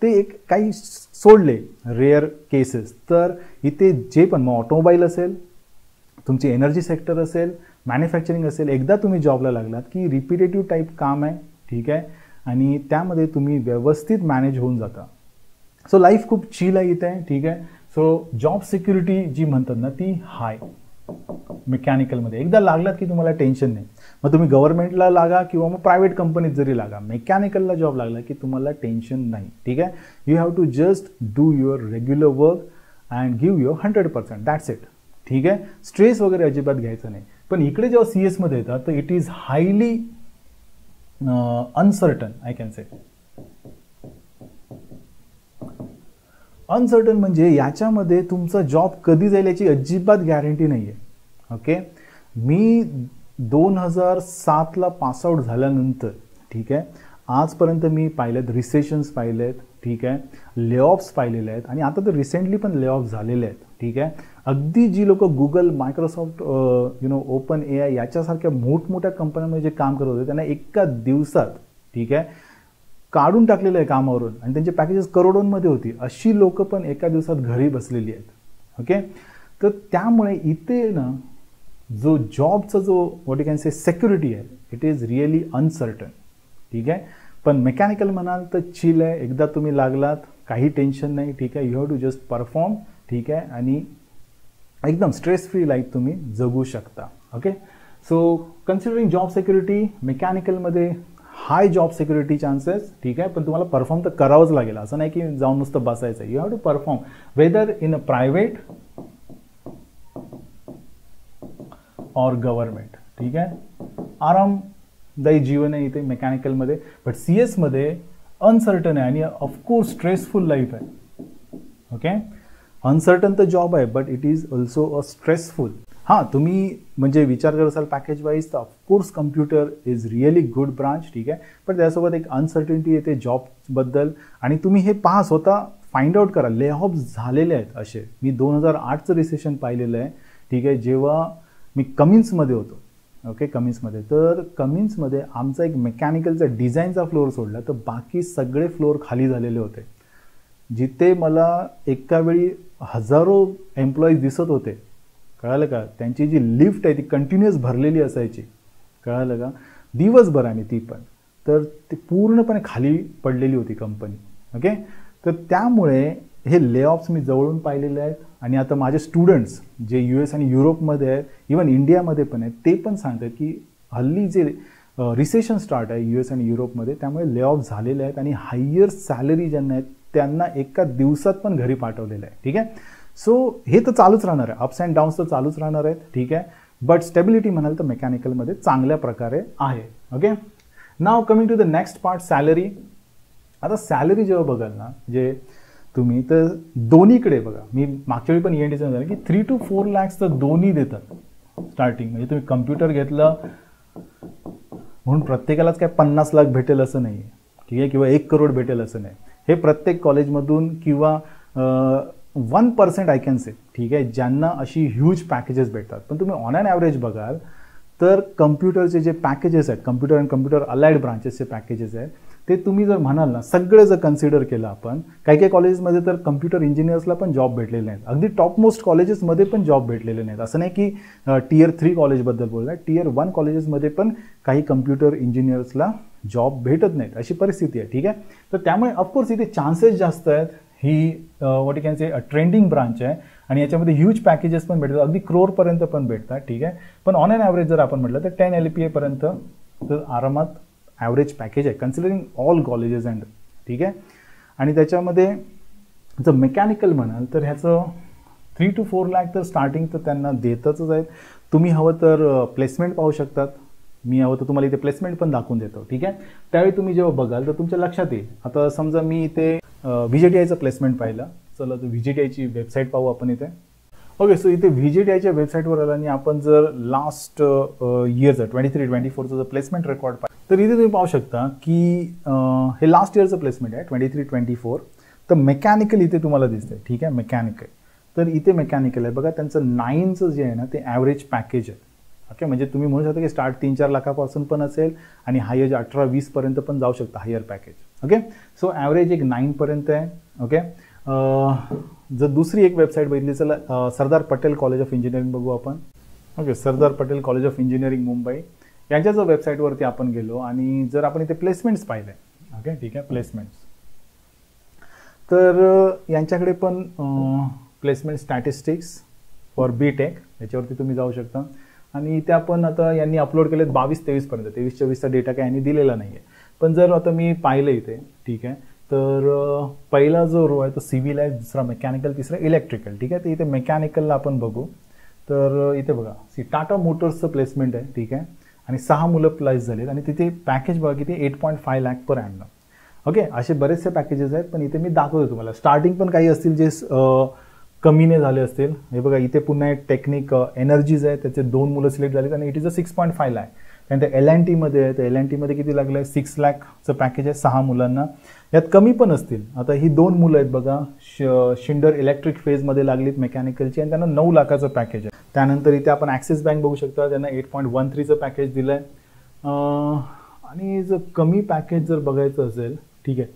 ते एक काही सोडले रेअर केसेस, तर इथे जे पण मग ऑटोमोबाईल असेल, तुमची एनर्जी सेक्टर असेल, मॅन्युफॅक्चरिंग असेल, एकदा तुम्ही जॉबला लागलात की रिपिटेटिव्ह टाईप काम आहे. ठीक आहे, आणि त्यामध्ये तुम्ही व्यवस्थित मॅनेज होऊन जाता. सो लाईफ खूप चिल आहे इथे. ठीक आहे, सो जॉब सिक्युरिटी जी म्हणतात ना ती हाय मेकॅनिकलमध्ये. एकदा लागलात की तुम्हाला टेन्शन नाही. मग तुम्ही गव्हर्नमेंटला लागा किंवा मग प्रायव्हेट कंपनीत जरी लागा, मेकॅनिकलला जॉब लागला की तुम्हाला टेन्शन नाही. ठीक आहे, you have to just do your regular work and give your 100%. That's it. ठीक आहे, स्ट्रेस वगैरे अजिबात घ्यायचं नाही. पण इकडे जेव्हा CS मध्ये येतात तर it is highly uncertain. I can say uncertain म्हणजे याच्यामध्ये तुमचा जॉब कधी जाईल याची अजिबात गॅरंटी नाही आहे. ओके, मी 2007ला पासआउट झाल्यानंतर, ठीक आहे, आजपर्यंत मी पाहिलेत रिसेशन्स पाहिलेत. ठीक आहे, लेऑफ्स पाहिलेले आहेत आणि आता तर रिसेंटली पण लेऑफ झालेले आहेत. ठीक आहे, अगदी जी लोक गुगल, मायक्रोसॉफ्ट, ओपन AI याच्यासारख्या मोठमोठ्या कंपन्यांमध्ये जे काम करत होते त्यांना एका दिवसात, ठीक आहे, काढून टाकलेलं आहे कामावरून आणि त्यांचे पॅकेजेस करोडोंमध्ये होती. अशी लोक पण एका दिवसात घरी बसलेली आहेत. ओके, तर त्यामुळे इथे ना जो जॉबचा जो what you can say security आहे, इट इज रिअली अनसर्टन. ठीक आहे, पण मेकॅनिकल म्हणाल तर चिल आहे. एकदा तुम्ही लागलात काही टेन्शन नाही. ठीक आहे, you have to just perform. ठीक आहे, आणि एकदम स्ट्रेस फ्री लाईफ तुम्ही जगू शकता. Okay, so considering job security, मेकॅनिकलमध्ये हाय जॉब सिक्युरिटी चान्सेस, ठीक आहे, पण तुम्हाला परफॉर्म तर करावंच लागेल. असं नाही की जाऊन नुसतं बसायचं. You have to perform whether in a private और गव्हर्नमेंट. ठीक आहे, आरामदायी जीवन आहे इथे मेकॅनिकलमध्ये. बट CS मध्ये अनसर्टन आहे आणि ऑफकोर्स स्ट्रेसफुल लाईफ आहे. ओके, अनसर्टन तर जॉब आहे but it is also a stressful. हां, तुम्ही म्हणजे विचार करत असाल पॅकेज वाईज तर of course computer is really good branch. ठीक आहे, पण त्यासोबत एक अनसर्टनिटी येते जॉबबद्दल. आणि तुम्ही हे पहा, स्वतः फाइंड आउट करा. ले ऑफ झालेले आहेत असे. मी 2008चं रिसेशन पाहिलेलं आहे. ठीक आहे, जेव्हा मी कमिन्समध्ये होतो. ओके, कमिन्समध्ये, तर कमिन्समध्ये आमचा एक मेकॅनिकलचा डिझाईनचा फ्लोअर सोडला तर बाकी सगळे फ्लोअर खाली झालेले होते. जिथे मला एका वेळी हजारो एम्प्लॉईज दिसत होते. कळालं का? त्यांची जी लिफ्ट आहे ती कंटिन्युअस भरलेली असायची. कळालं का? दिवसभर आणि ती पण. तर ती पूर्णपणे खाली पडलेली होती कंपनी. ओके, तर त्यामुळे हे ले ऑफ्स मी जवळून पाहिलेले आहेत. आणि आता माझे स्टुडंट्स जे US आणि युरोपमध्ये आहेत, इवन इंडियामध्ये पण आहेत, ते पण सांगतात की हल्ली जे रिसेशन स्टार्ट आहे US आणि युरोपमध्ये, त्यामुळे ले ऑफ झालेले आहेत आणि हायर सॅलरी ज्यांना आहेत त्यांना एका दिवसात पण घरी पाठवलेलं आहे. ठीक आहे, सो हे तर चालूच राहणार आहे. अप्स अँड डाऊन्स तर चालूच राहणार आहेत. ठीक आहे, बट स्टेबिलिटी म्हणाल तर मेकॅनिकलमध्ये चांगल्या प्रकारे आहे. Okay, now coming to the next part, salary. आता सॅलरी जेव्हा बघाल ना, जे तुम्ही तर दोन्हीकडे बघा. मी मागच्या वेळी पण ENT झालं की 3 to 4 lakhs तर दोन्ही देतात स्टार्टिंग. म्हणजे तुम्ही कम्प्युटर घेतलं म्हणून प्रत्येकालाच काय 50 लाख भेटेल असं नाही आहे. ठीक आहे, किंवा 1 करोड भेटेल असं नाही. हे प्रत्येक कॉलेजमधून किंवा 1% आय कॅन से. ठीक आहे, ज्यांना अशी ह्यूज पॅकेजेस भेटतात. पण तुम्ही ऑन ॲन ॲव्हरेज बघाल तर कम्प्युटरचे जे पॅकेजेस आहेत, कम्प्युटर अँड कम्प्युटर अलाइड ब्रांचेसचे पॅकेजेस आहेत, ते तुम्ही जर म्हणाल ना, सगळे जर कन्सिडर केलं आपण, काही काही कॉलेजेसमध्ये तर कम्प्युटर इंजिनियर्सला पण जॉब भेटलेले नाहीत. अगदी टॉपमोस्ट कॉलेजेसमध्ये पण जॉब भेटलेले नाहीत. असं नाही की Tier 3 कॉलेजबद्दल बोललं आहे. Tier 1 कॉलेजेसमध्ये पण काही कम्प्युटर इंजिनियर्सला जॉब भेटत नाहीत, अशी परिस्थिती आहे. ठीक आहे, तर त्यामुळे ऑफकोर्स इथे चान्सेस जास्त आहेत. ही what you can say trending branch आहे आणि याच्यामध्ये ह्यूज पॅकेजेस पण भेटतात, अगदी crore पण भेटतात. ठीक आहे, पण ऑन ॲन ॲव्हरेज जर आपण म्हटलं तर 10 LPA पर्यंत तर आरामात ॲव्हरेज पॅकेज आहे कन्सिडरिंग ऑल कॉलेजेस अँड. ठीक आहे, आणि त्याच्यामध्ये जर मेकॅनिकल म्हणाल तर ह्याचं 3 to 4 lakh तर स्टार्टिंग तर त्यांना देतच आहेत. तुम्ही हवं तर प्लेसमेंट पाहू शकतात. मी हवं तर तुम्हाला इथे प्लेसमेंट पण दाखवून देतो. ठीक आहे, त्यावेळी तुम्ही जेव्हा बघाल तर तुमच्या लक्षात येईल. आता समजा मी इथे VJTIचं प्लेसमेंट पाहिलं. चला तर VJTIची वेबसाईट पाहू आपण इथे. ओके, सो इथे VJTIच्या वेबसाईटवर आला आणि आपण जर लास्ट इयरचं 23-24चं जर प्लेसमेंट रेकॉर्ड पाहिलं तर इथे तुम्ही पाहू शकता की हे लास्ट इयरचं प्लेसमेंट आहे 23-24. तर मेकॅनिकल इथे तुम्हाला दिसतंय. ठीक आहे, मेकॅनिकल. तर इथे मेकॅनिकल आहे बघा. त्यांचं 9चं जे आहे ना ते ॲव्हरेज पॅकेज आहे. ओके, म्हणजे तुम्ही म्हणू शकता की स्टार्ट 3-4 लाखापासून पण असेल आणि हायर 18-20 पर्यंत पण जाऊ शकता higher package. Okay, so average एक 9 पर्यंत आहे. ओके, जर दुसरी एक वेबसाईट बघितली, चला Sardar Patel college of engineering बघू आपण. Okay, Sardar Patel college of engineering Mumbai यांच्या जर वेबसाईटवरती आपण गेलो आणि जर आपण इथे प्लेसमेंट्स पाहिले. ओके, ठीक आहे, प्लेसमेंट्स, तर यांच्याकडे पण प्लेसमेंट स्टॅटिस्टिक्स फॉर BTech याच्यावरती तुम्ही जाऊ शकता. आणि इथे आपण आता यांनी अपलोड केलेत 22-23 पर्यंत. 23-24चा डेटा काय यांनी दिलेला नाही आहे. पण जर आता मी पाहिलं इथे, ठीक आहे, तर पहिला जो रो आहे तो सिव्हिल आहे, दुसरा मेकॅनिकल, तिसरा इलेक्ट्रिकल. ठीक आहे, तर इथे मेकॅनिकलला आपण बघू तर इथे बघा टाटा मोटर्सचं प्लेसमेंट आहे. ठीक आहे, आणि 6 मुलं प्लेस झालेत आणि तिथे पॅकेज बघा किती 8.5 lakh पर annum. ओके, असे बरेचसे पॅकेजेस आहेत. पण इथे मी दाखवतो तुम्हाला. स्टार्टिंग पण काही असतील जे कमीने झाले असतील. हे बघा इथे पुन्हा एक टेक्निक एनर्जीज आहे, त्याचे 2 मुलं सिलेक्ट झालेत आणि इट इज अ 6.5 lakh. त्यानंतर L&T मध्ये आहे, तर L&T मध्ये किती लागलं आहे 6 lakhचं पॅकेज आहे 6 मुलांना. यात कमी पण असतील. आता ही 2 मुलं आहेत बघा, शिंडर इलेक्ट्रिक फेजमध्ये लागलीत मेकॅनिकलची आणि त्यांना 9 लाखाचं पॅकेज आहे. त्यानंतर इथे आपण ॲक्सिस बँक बघू शकता, त्यांना 8.13चं पॅकेज दिलं आहे. आणि जर कमी पॅकेज जर बघायचं असेल, ठीक आहे,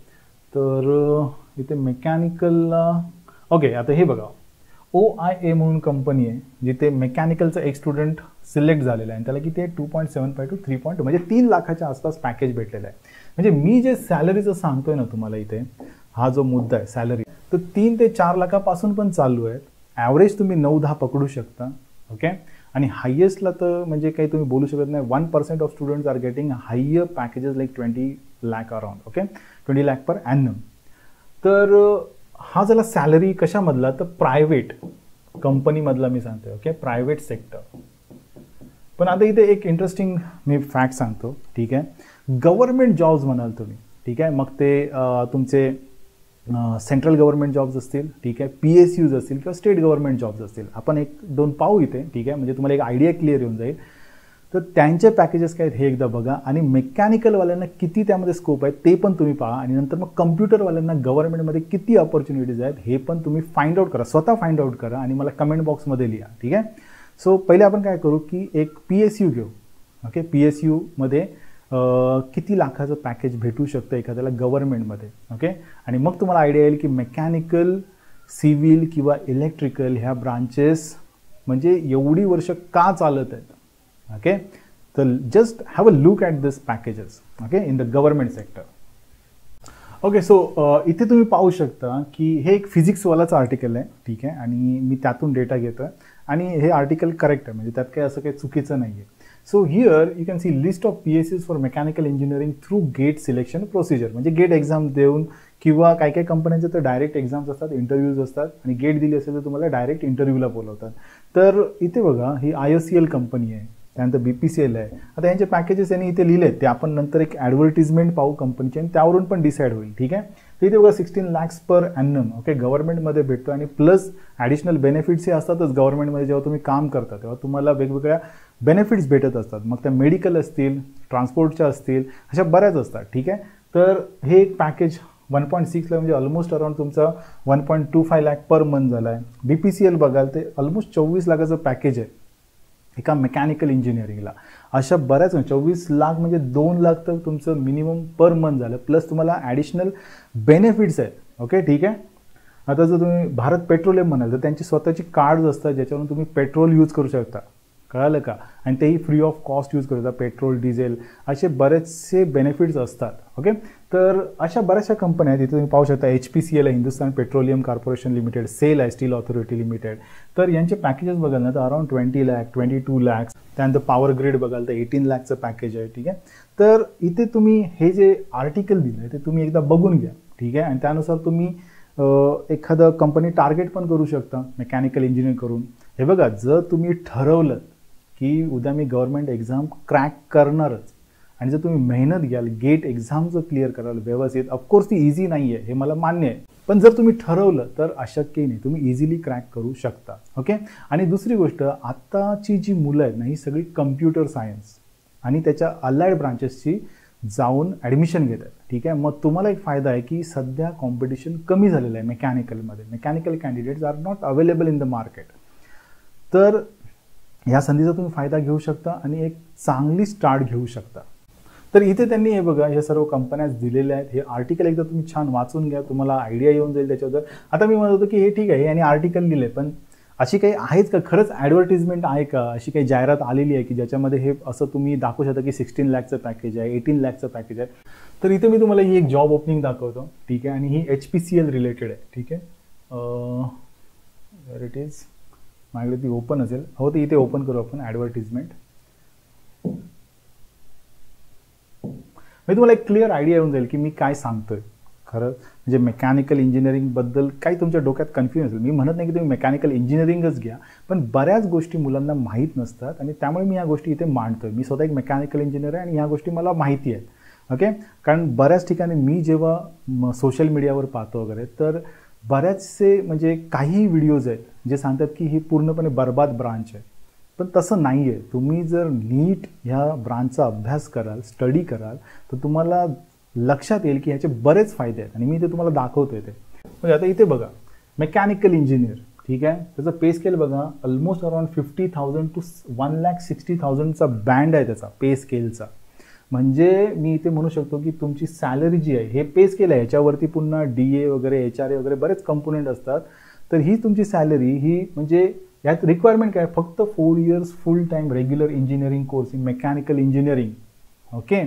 तर इथे मेकॅनिकलला ओके, आता हे बघा OIA म्हणून कंपनी आहे जिथे मेकॅनिकलचा एक स्टुडंट सिलेक्ट झालेला आहे आणि त्याला किती आहे 2.75 to 3. म्हणजे 3 लाखाच्या आसपास पॅकेज भेटलेलं आहे. म्हणजे मी जे सॅलरीचं सांगतोय ना तुम्हाला इथे, हा जो मुद्दा आहे सॅलरी, तर 3 ते 4 लाखापासून पण चालू आहेत ॲव्हरेज तुम्ही 9-10 पकडू शकता. ओके, आणि हायेस्टला तर म्हणजे काही तुम्ही बोलू शकत नाही. 1% of students are getting higher packages like 20 lakh around. Okay, 20 lakh per annum. तर हा झाला सॅलरी कशामधला, तर प्रायव्हेट कंपनीमधला मी सांगतोय. Okay, private sector. पण आता इथे एक इंटरेस्टिंग मी फॅक्ट सांगतो. ठीक आहे, गव्हर्नमेंट जॉब्स म्हणाल तुम्ही. ठीक आहे, मग ते तुमचे सेंट्रल गव्हर्नमेंट जॉब्स असतील, ठीक आहे, PSUs असतील किंवा स्टेट गव्हर्नमेंट जॉब्स असतील. आपण 1-2 पाहू इथे. ठीक आहे, म्हणजे तुम्हाला एक आयडिया क्लिअर येऊन जाईल. तर त्यांचे पॅकेजेस काय आहेत हे एकदा बघा, आणि मेकॅनिकलवाल्यांना किती त्यामध्ये स्कोप आहे ते पण तुम्ही पहा, आणि नंतर मग कम्प्युटरवाल्यांना गव्हर्नमेंटमध्ये किती ऑपॉर्च्युनिटीज आहेत हे पण तुम्ही फाइंड आउट करा, स्वतः फाइंड आउट करा आणि मला कमेंट बॉक्समध्ये लिहा. ठीक आहे, सो पहिले आपण काय करू की एक PSU घेऊ. ओके, PSUमध्ये किती लाखाचं पॅकेज भेटू शकतं एखाद्याला गव्हर्नमेंटमध्ये. ओके, आणि मग तुम्हाला आयडिया येईल की मेकॅनिकल, सिव्हिल किंवा इलेक्ट्रिकल ह्या ब्रांचेस म्हणजे एवढी वर्ष का चालत आहेत. ओके, तर just have a look at this packages. Okay, in the government sector. Okay, so इथे तुम्ही पाहू शकता की हे एक फिजिक्सवालाचं आर्टिकल आहे. ठीक आहे, आणि मी त्यातून डेटा घेतो आहे आणि हे आर्टिकल करेक्ट आहे, म्हणजे त्यात काही असं काही चुकीचं नाही आहे. So here you can see list of PSUs for mechanical engineering through GATE selection procedure. म्हणजे गेट एक्झाम देऊन किंवा काही काही कंपन्यांचे तर डायरेक्ट एक्झाम्स असतात, इंटरव्ह्यूज असतात, आणि गेट दिली असेल तर तुम्हाला डायरेक्ट इंटरव्ह्यूला बोलवतात. तर इथे बघा, ही IOCL कंपनी आहे, त्यानंतर BPCL आहे. आता यांचे पॅकेजेस यांनी इथे लिहिले ते आपण नंतर एक ॲडव्हर्टिजमेंट पाहू कंपनीचे आणि त्यावरून पण डिसाईड होईल. ठीक आहे, तर इथे बघा 16 lakhs पर ॲनम. ओके, गव्हर्नमेंटमध्ये भेटतो, आणि प्लस ॲडिशनल बेनिफिट्स हे असतातच. गव्हर्नमेंटमध्ये जेव्हा तुम्ही काम करता तेव्हा तुम्हाला वेगवेगळ्या बेनिफिट्स भेटत असतात, मग त्या मेडिकल असतील, ट्रान्सपोर्टच्या असतील, अशा बऱ्याच असतात. ठीक आहे, तर हे एक पॅकेज 1.6 लाख म्हणजे ऑलमोस्ट अराउंड तुमचा 1.25 लाख पर मंथ झाला आहे. BPCL बघाल ते ऑलमोस्ट 24 लाखाचं पॅकेज आहे एका मेकॅनिकल इंजिनिअरिंगला. अशा बऱ्याच 24 लाख म्हणजे 2 लाख तर तुमचं मिनिमम पर मंथ झालं, प्लस तुम्हाला ॲडिशनल बेनिफिट्स आहेत. ओके, ठीक आहे. आता जर तुम्ही भारत पेट्रोलियम म्हणाल तर त्यांची स्वतःची कार्ड्स असतात ज्याच्यावरून तुम्ही पेट्रोल यूज करू शकता. कळालं का, आणि तेही फ्री ऑफ कॉस्ट यूज करतात. पेट्रोल, डिझेल असे बरेचसे बेनिफिट्स असतात. ओके, तर अशा बऱ्याचशा कंपन्या आहेत. इथे तुम्ही पाहू शकता HPCL आहे, Hindustan Petroleum Corporation Limited, SAIL आहे, स्टील ऑथॉरिटी लिमिटेड. तर यांचे पॅकेजेस बघाल ना तर अराउंड 20 लाख, 22 लाख. त्यानंतर पॉवर ग्रिड बघाल तर 18 लाखचं पॅकेज आहे. ठीक आहे, तर इथे तुम्ही हे जे आर्टिकल दिलं आहे ते तुम्ही एकदा बघून घ्या. ठीक आहे, आणि त्यानुसार तुम्ही एखादं कंपनी टार्गेट पण करू शकता मेकॅनिकल इंजिनिअर करून. हे बघा, जर तुम्ही ठरवलं की उद्या मी गव्हर्नमेंट एक्झाम क्रॅक करणारच, आणि जर तुम्ही मेहनत घ्याल, गेट एक्झाम जर क्लिअर कराल व्यवस्थित, ऑफकोर्स ती इझी नाही आहे हे मला मान्य आहे, पण जर तुम्ही ठरवलं तर अशक्य नाही, तुम्ही इझिली क्रॅक करू शकता. ओके, आणि दुसरी गोष्ट, आत्ताची जी मुलं आहेत ना ही सगळी कम्प्युटर सायन्स आणि त्याच्या अलाइड ब्रांचेसची जाऊन ॲडमिशन घेत आहेत. ठीक आहे, मग तुम्हाला एक फायदा आहे की सध्या कॉम्पिटिशन कमी झालेलं आहे मेकॅनिकलमध्ये. Mechanical candidates are not available in the market. तर ह्या संधीचा तुम्ही फायदा घेऊ शकता आणि एक चांगली स्टार्ट घेऊ शकता. तर इथे त्यांनी हे बघा, हे सर्व कंपन्याच दिलेल्या आहेत. हे आर्टिकल एकदा तुम्ही छान वाचून घ्या, तुम्हाला आयडिया येऊन जाईल त्याच्याबद्दल. आता मी म्हणत होतो की हे ठीक आहे, आणि आर्टिकल लिहिले, पण अशी काही आहेच का, खरंच ॲडव्हर्टिजमेंट आहे का, अशी काही जाहिरात आलेली आहे की ज्याच्यामध्ये हे असं तुम्ही दाखवू शकता की 16 लाखचं पॅकेज आहे, 18 लाखचं पॅकेज आहे. तर इथे मी तुम्हाला ही एक जॉब ओपनिंग दाखवतो. ठीक आहे, आणि ही HPCL रिलेटेड आहे. ठीक आहे, वेअर इट इज, माझ्याकडे ती ओपन असेल. हो, ते इथे ओपन करू आपण ॲडव्हर्टिजमेंट. म्हणजे तुम्हाला एक क्लिअर आयडिया येऊन जाईल की मी काय सांगतोय. खरं म्हणजे मेकॅनिकल इंजिनिअरिंगबद्दल काही तुमच्या डोक्यात कन्फ्युजन असेल. मी म्हणत नाही की तुम्ही मेकॅनिकल इंजिनिअरिंगच घ्या, पण बऱ्याच गोष्टी मुलांना माहीत नसतात आणि त्यामुळे मी या गोष्टी इथे मांडतोय. मी स्वतः एक मेकॅनिकल इंजिनियर आहे आणि ह्या गोष्टी मला माहिती आहेत. ओके, कारण बऱ्याच ठिकाणी मी जेव्हा सोशल मीडियावर पाहतो वगैरे, तर बऱ्याचसे म्हणजे काही व्हिडिओज आहेत जे सांगतात की ही पूर्णपणे बर्बाद ब्रांच आहे, पण तसं नाही आहे. तुम्ही जर नीट ह्या ब्रांचचा अभ्यास कराल, स्टडी कराल, तर तुम्हाला लक्षात येईल की ह्याचे बरेच फायदे आहेत आणि मी ते तुम्हाला दाखवतोय ते. म्हणजे आता इथे बघा, मेकॅनिकल इंजिनियर, ठीक आहे, त्याचा पे स्केल बघा, ऑलमोस्ट अराउंड 50,000 to 1,60,000चा बँड आहे त्याचा पे स्केलचा. म्हणजे मी इथे म्हणू शकतो की तुमची सॅलरी जी आहे, हे पे स्केल आहे, याच्यावरती पुन्हा DA वगैरे, HRA वगैरे बरेच कंपोनेंट असतात. तर ही तुमची सॅलरी ही म्हणजे यात रिक्वायरमेंट काय, फक्त 4 years full time regular engineering course in mechanical engineering. Okay,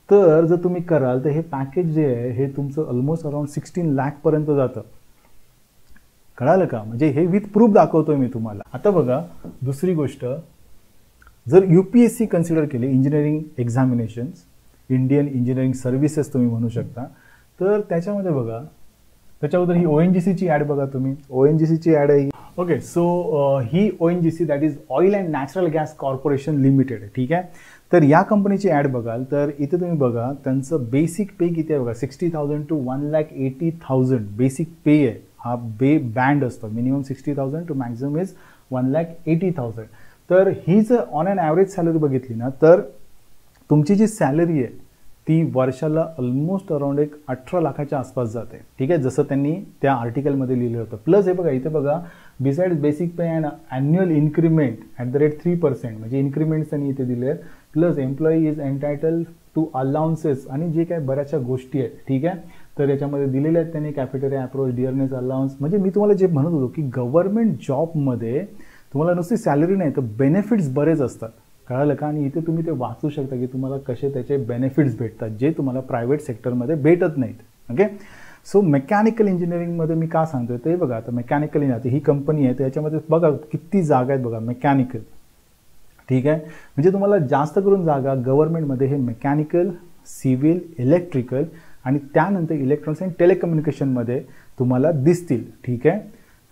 तर जर तुम्ही कराल तर हे पॅकेज जे आहे हे तुमचं ऑलमोस्ट अराउंड 16 लाखपर्यंत जातं. कळालं का? म्हणजे हे विथ प्रूफ दाखवतोय मी तुम्हाला. आता बघा दुसरी गोष्ट, जर UPSC कन्सिडर केले, engineering examinations, Indian engineering services तुम्ही म्हणू शकता, तर त्याच्यामध्ये बघा, त्याच्याबद्दल ही ONGCची ॲड बघा तुम्ही, ONGCची ॲड आहे. Okay, so he ONGC that is oil and natural gas corporation limited, ठीक आहे. तर या कंपनीची ॲड बघाल तर इथे तुम्ही बघा त्यांचं बेसिक पे किती आहे बघा, 60,000 to 1,80,000 बेसिक पे आहे. हा बँड असतो, मिनिमम 60,000 टू मॅक्झिमम इज 1,80,000. तर ही जर ऑन अन ॲव्हरेज सॅलरी बघितली ना, तर तुमची जी सॅलरी आहे ती वर्षाला ऑलमोस्ट अराउंड एक 18 लाखाच्या आसपास जाते, ठीक आहे, जसं त्यांनी त्या आर्टिकलमध्ये लिहिलं होतं. प्लस हे बघा इथे बघा, besides basic pay and annual increment at the rate 3%, म्हणजे इन्क्रीमेंट्स त्यांनी इथे दिले आहेत. Plus employee is entitled to allowances आणि जे काही बऱ्याचशा गोष्टी आहेत, ठीक आहे. तर याच्यामध्ये दिलेले आहेत त्यांनी कॅफेटेरिया अप्रोच, डिअरनेस अलाउन्स. म्हणजे मी तुम्हाला जे म्हणत होतो की गव्हर्नमेंट जॉबमध्ये तुम्हाला नुसती सॅलरी नाही तर बेनिफिट्स बरेच असतात, कळालं का? आणि इथे तुम्ही ते वाचू शकता की तुम्हाला कसे त्याचे बेनिफिट्स भेटतात जे तुम्हाला प्रायव्हेट सेक्टरमध्ये भेटत नाहीत. ओके, सो मेकॅनिकल इंजिनिअरिंगमध्ये मी का सांगतोय ते बघा. आता मेकॅनिकल इंजिनिअरिंग ही कंपनी आहे, त्याच्यामध्ये बघा किती जागा आहेत बघा मेकॅनिकल, ठीक आहे. म्हणजे तुम्हाला जास्त करून जागा गव्हर्नमेंटमध्ये हे मेकॅनिकल, सिव्हिल, इलेक्ट्रिकल आणि त्यानंतर इलेक्ट्रॉनिक्स अँड टेलिकम्युनिकेशनमध्ये तुम्हाला दिसतील, ठीक आहे.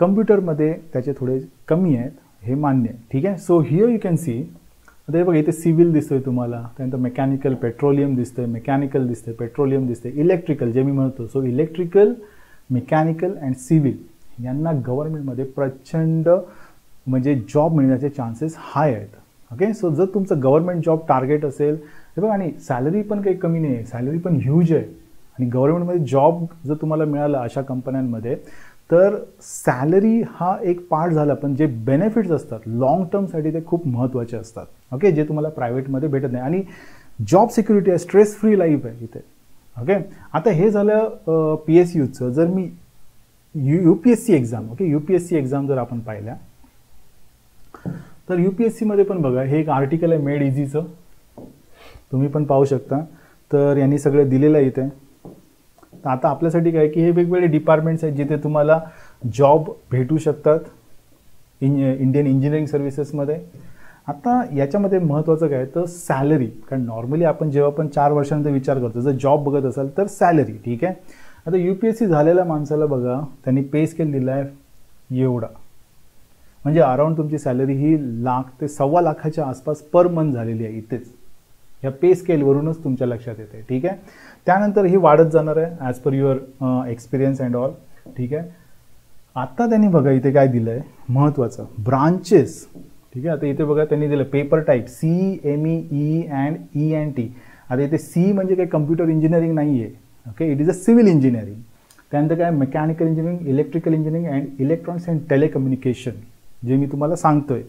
कम्प्युटरमध्ये त्याचे थोडे कमी आहेत, हे मान्य आहे, ठीक आहे. So here you can C, आता हे बघा इथे सिव्हिल दिसतोय तुम्हाला, त्यानंतर मेकॅनिकल, पेट्रोलियम दिसतंय, मेकॅनिकल दिसतंय, पेट्रोलियम दिसतंय, इलेक्ट्रिकल जे मी म्हणतो. So electrical, mechanical and civil यांना गव्हर्नमेंटमध्ये प्रचंड म्हणजे जॉब मिळण्याचे चान्सेस हाय आहेत. ओके, सो जर तुमचं गव्हर्नमेंट जॉब टार्गेट असेल, हे बघा, आणि सॅलरी पण काही कमी नाही आहे, सॅलरी पण ह्यूज आहे. आणि गव्हर्नमेंटमध्ये जॉब जर तुम्हाला मिळाला अशा कंपन्यांमध्ये, तर सॅलरी हा एक पार्ट झाला, पण जे बेनिफिट्स असतात लॉंग टर्मसाठी ते खूप महत्त्वाचे असतात. ओके, जे तुम्हाला प्रायव्हेटमध्ये भेटत नाही. आणि जॉब सिक्युरिटी आहे, स्ट्रेस फ्री लाईफ आहे इथे. ओके, आता हे झालं PSUचं. जर मी UPSC exam, okay, UPSC exam जर आपण पाहिल्या तर UPSCमध्ये पण बघा, हे एक आर्टिकल आहे मेड इझीचं, तुम्ही पण पाहू शकता. तर यांनी सगळं दिलेलं आहे इथे. तर आता आपल्यासाठी काय की हे वेगवेगळे डिपार्टमेंट्स आहेत जिथे तुम्हाला जॉब भेटू शकतात इंडियन इंजिनिअरिंग सर्व्हिसेसमध्ये. आता याच्यामध्ये महत्त्वाचं काय तर सॅलरी, कारण नॉर्मली आपण जेव्हा पण 4 वर्षांचा विचार करतो, जर जॉब बघत असाल तर सॅलरी, ठीक आहे. आता UPSC झालेल्या माणसाला बघा, त्यांनी पे स्केल दिला आहे एवढा, म्हणजे अराउंड तुमची सॅलरी ही 1 लाख ते 1.25 लाखाच्या आसपास पर मंथ झालेली आहे इथेच. या पे स्केलवरूनच तुमच्या लक्षात येते, ठीक आहे. त्यानंतर ही वाढत जाणार आहे as per your experience and all, ठीक आहे. आता त्यांनी बघा इथे काय दिलं आहे महत्त्वाचं, ब्रांचेस, ठीक आहे. आता इथे बघा त्यांनी दिलं paper type CME, E and E&T. आता इथे C म्हणजे काही कम्प्युटर इंजिनिअरिंग नाही आहे, okay, it is a civil engineering. त्यानंतर काय mechanical engineering, electrical engineering and electronics and telecommunication, जे मी तुम्हाला सांगतोय.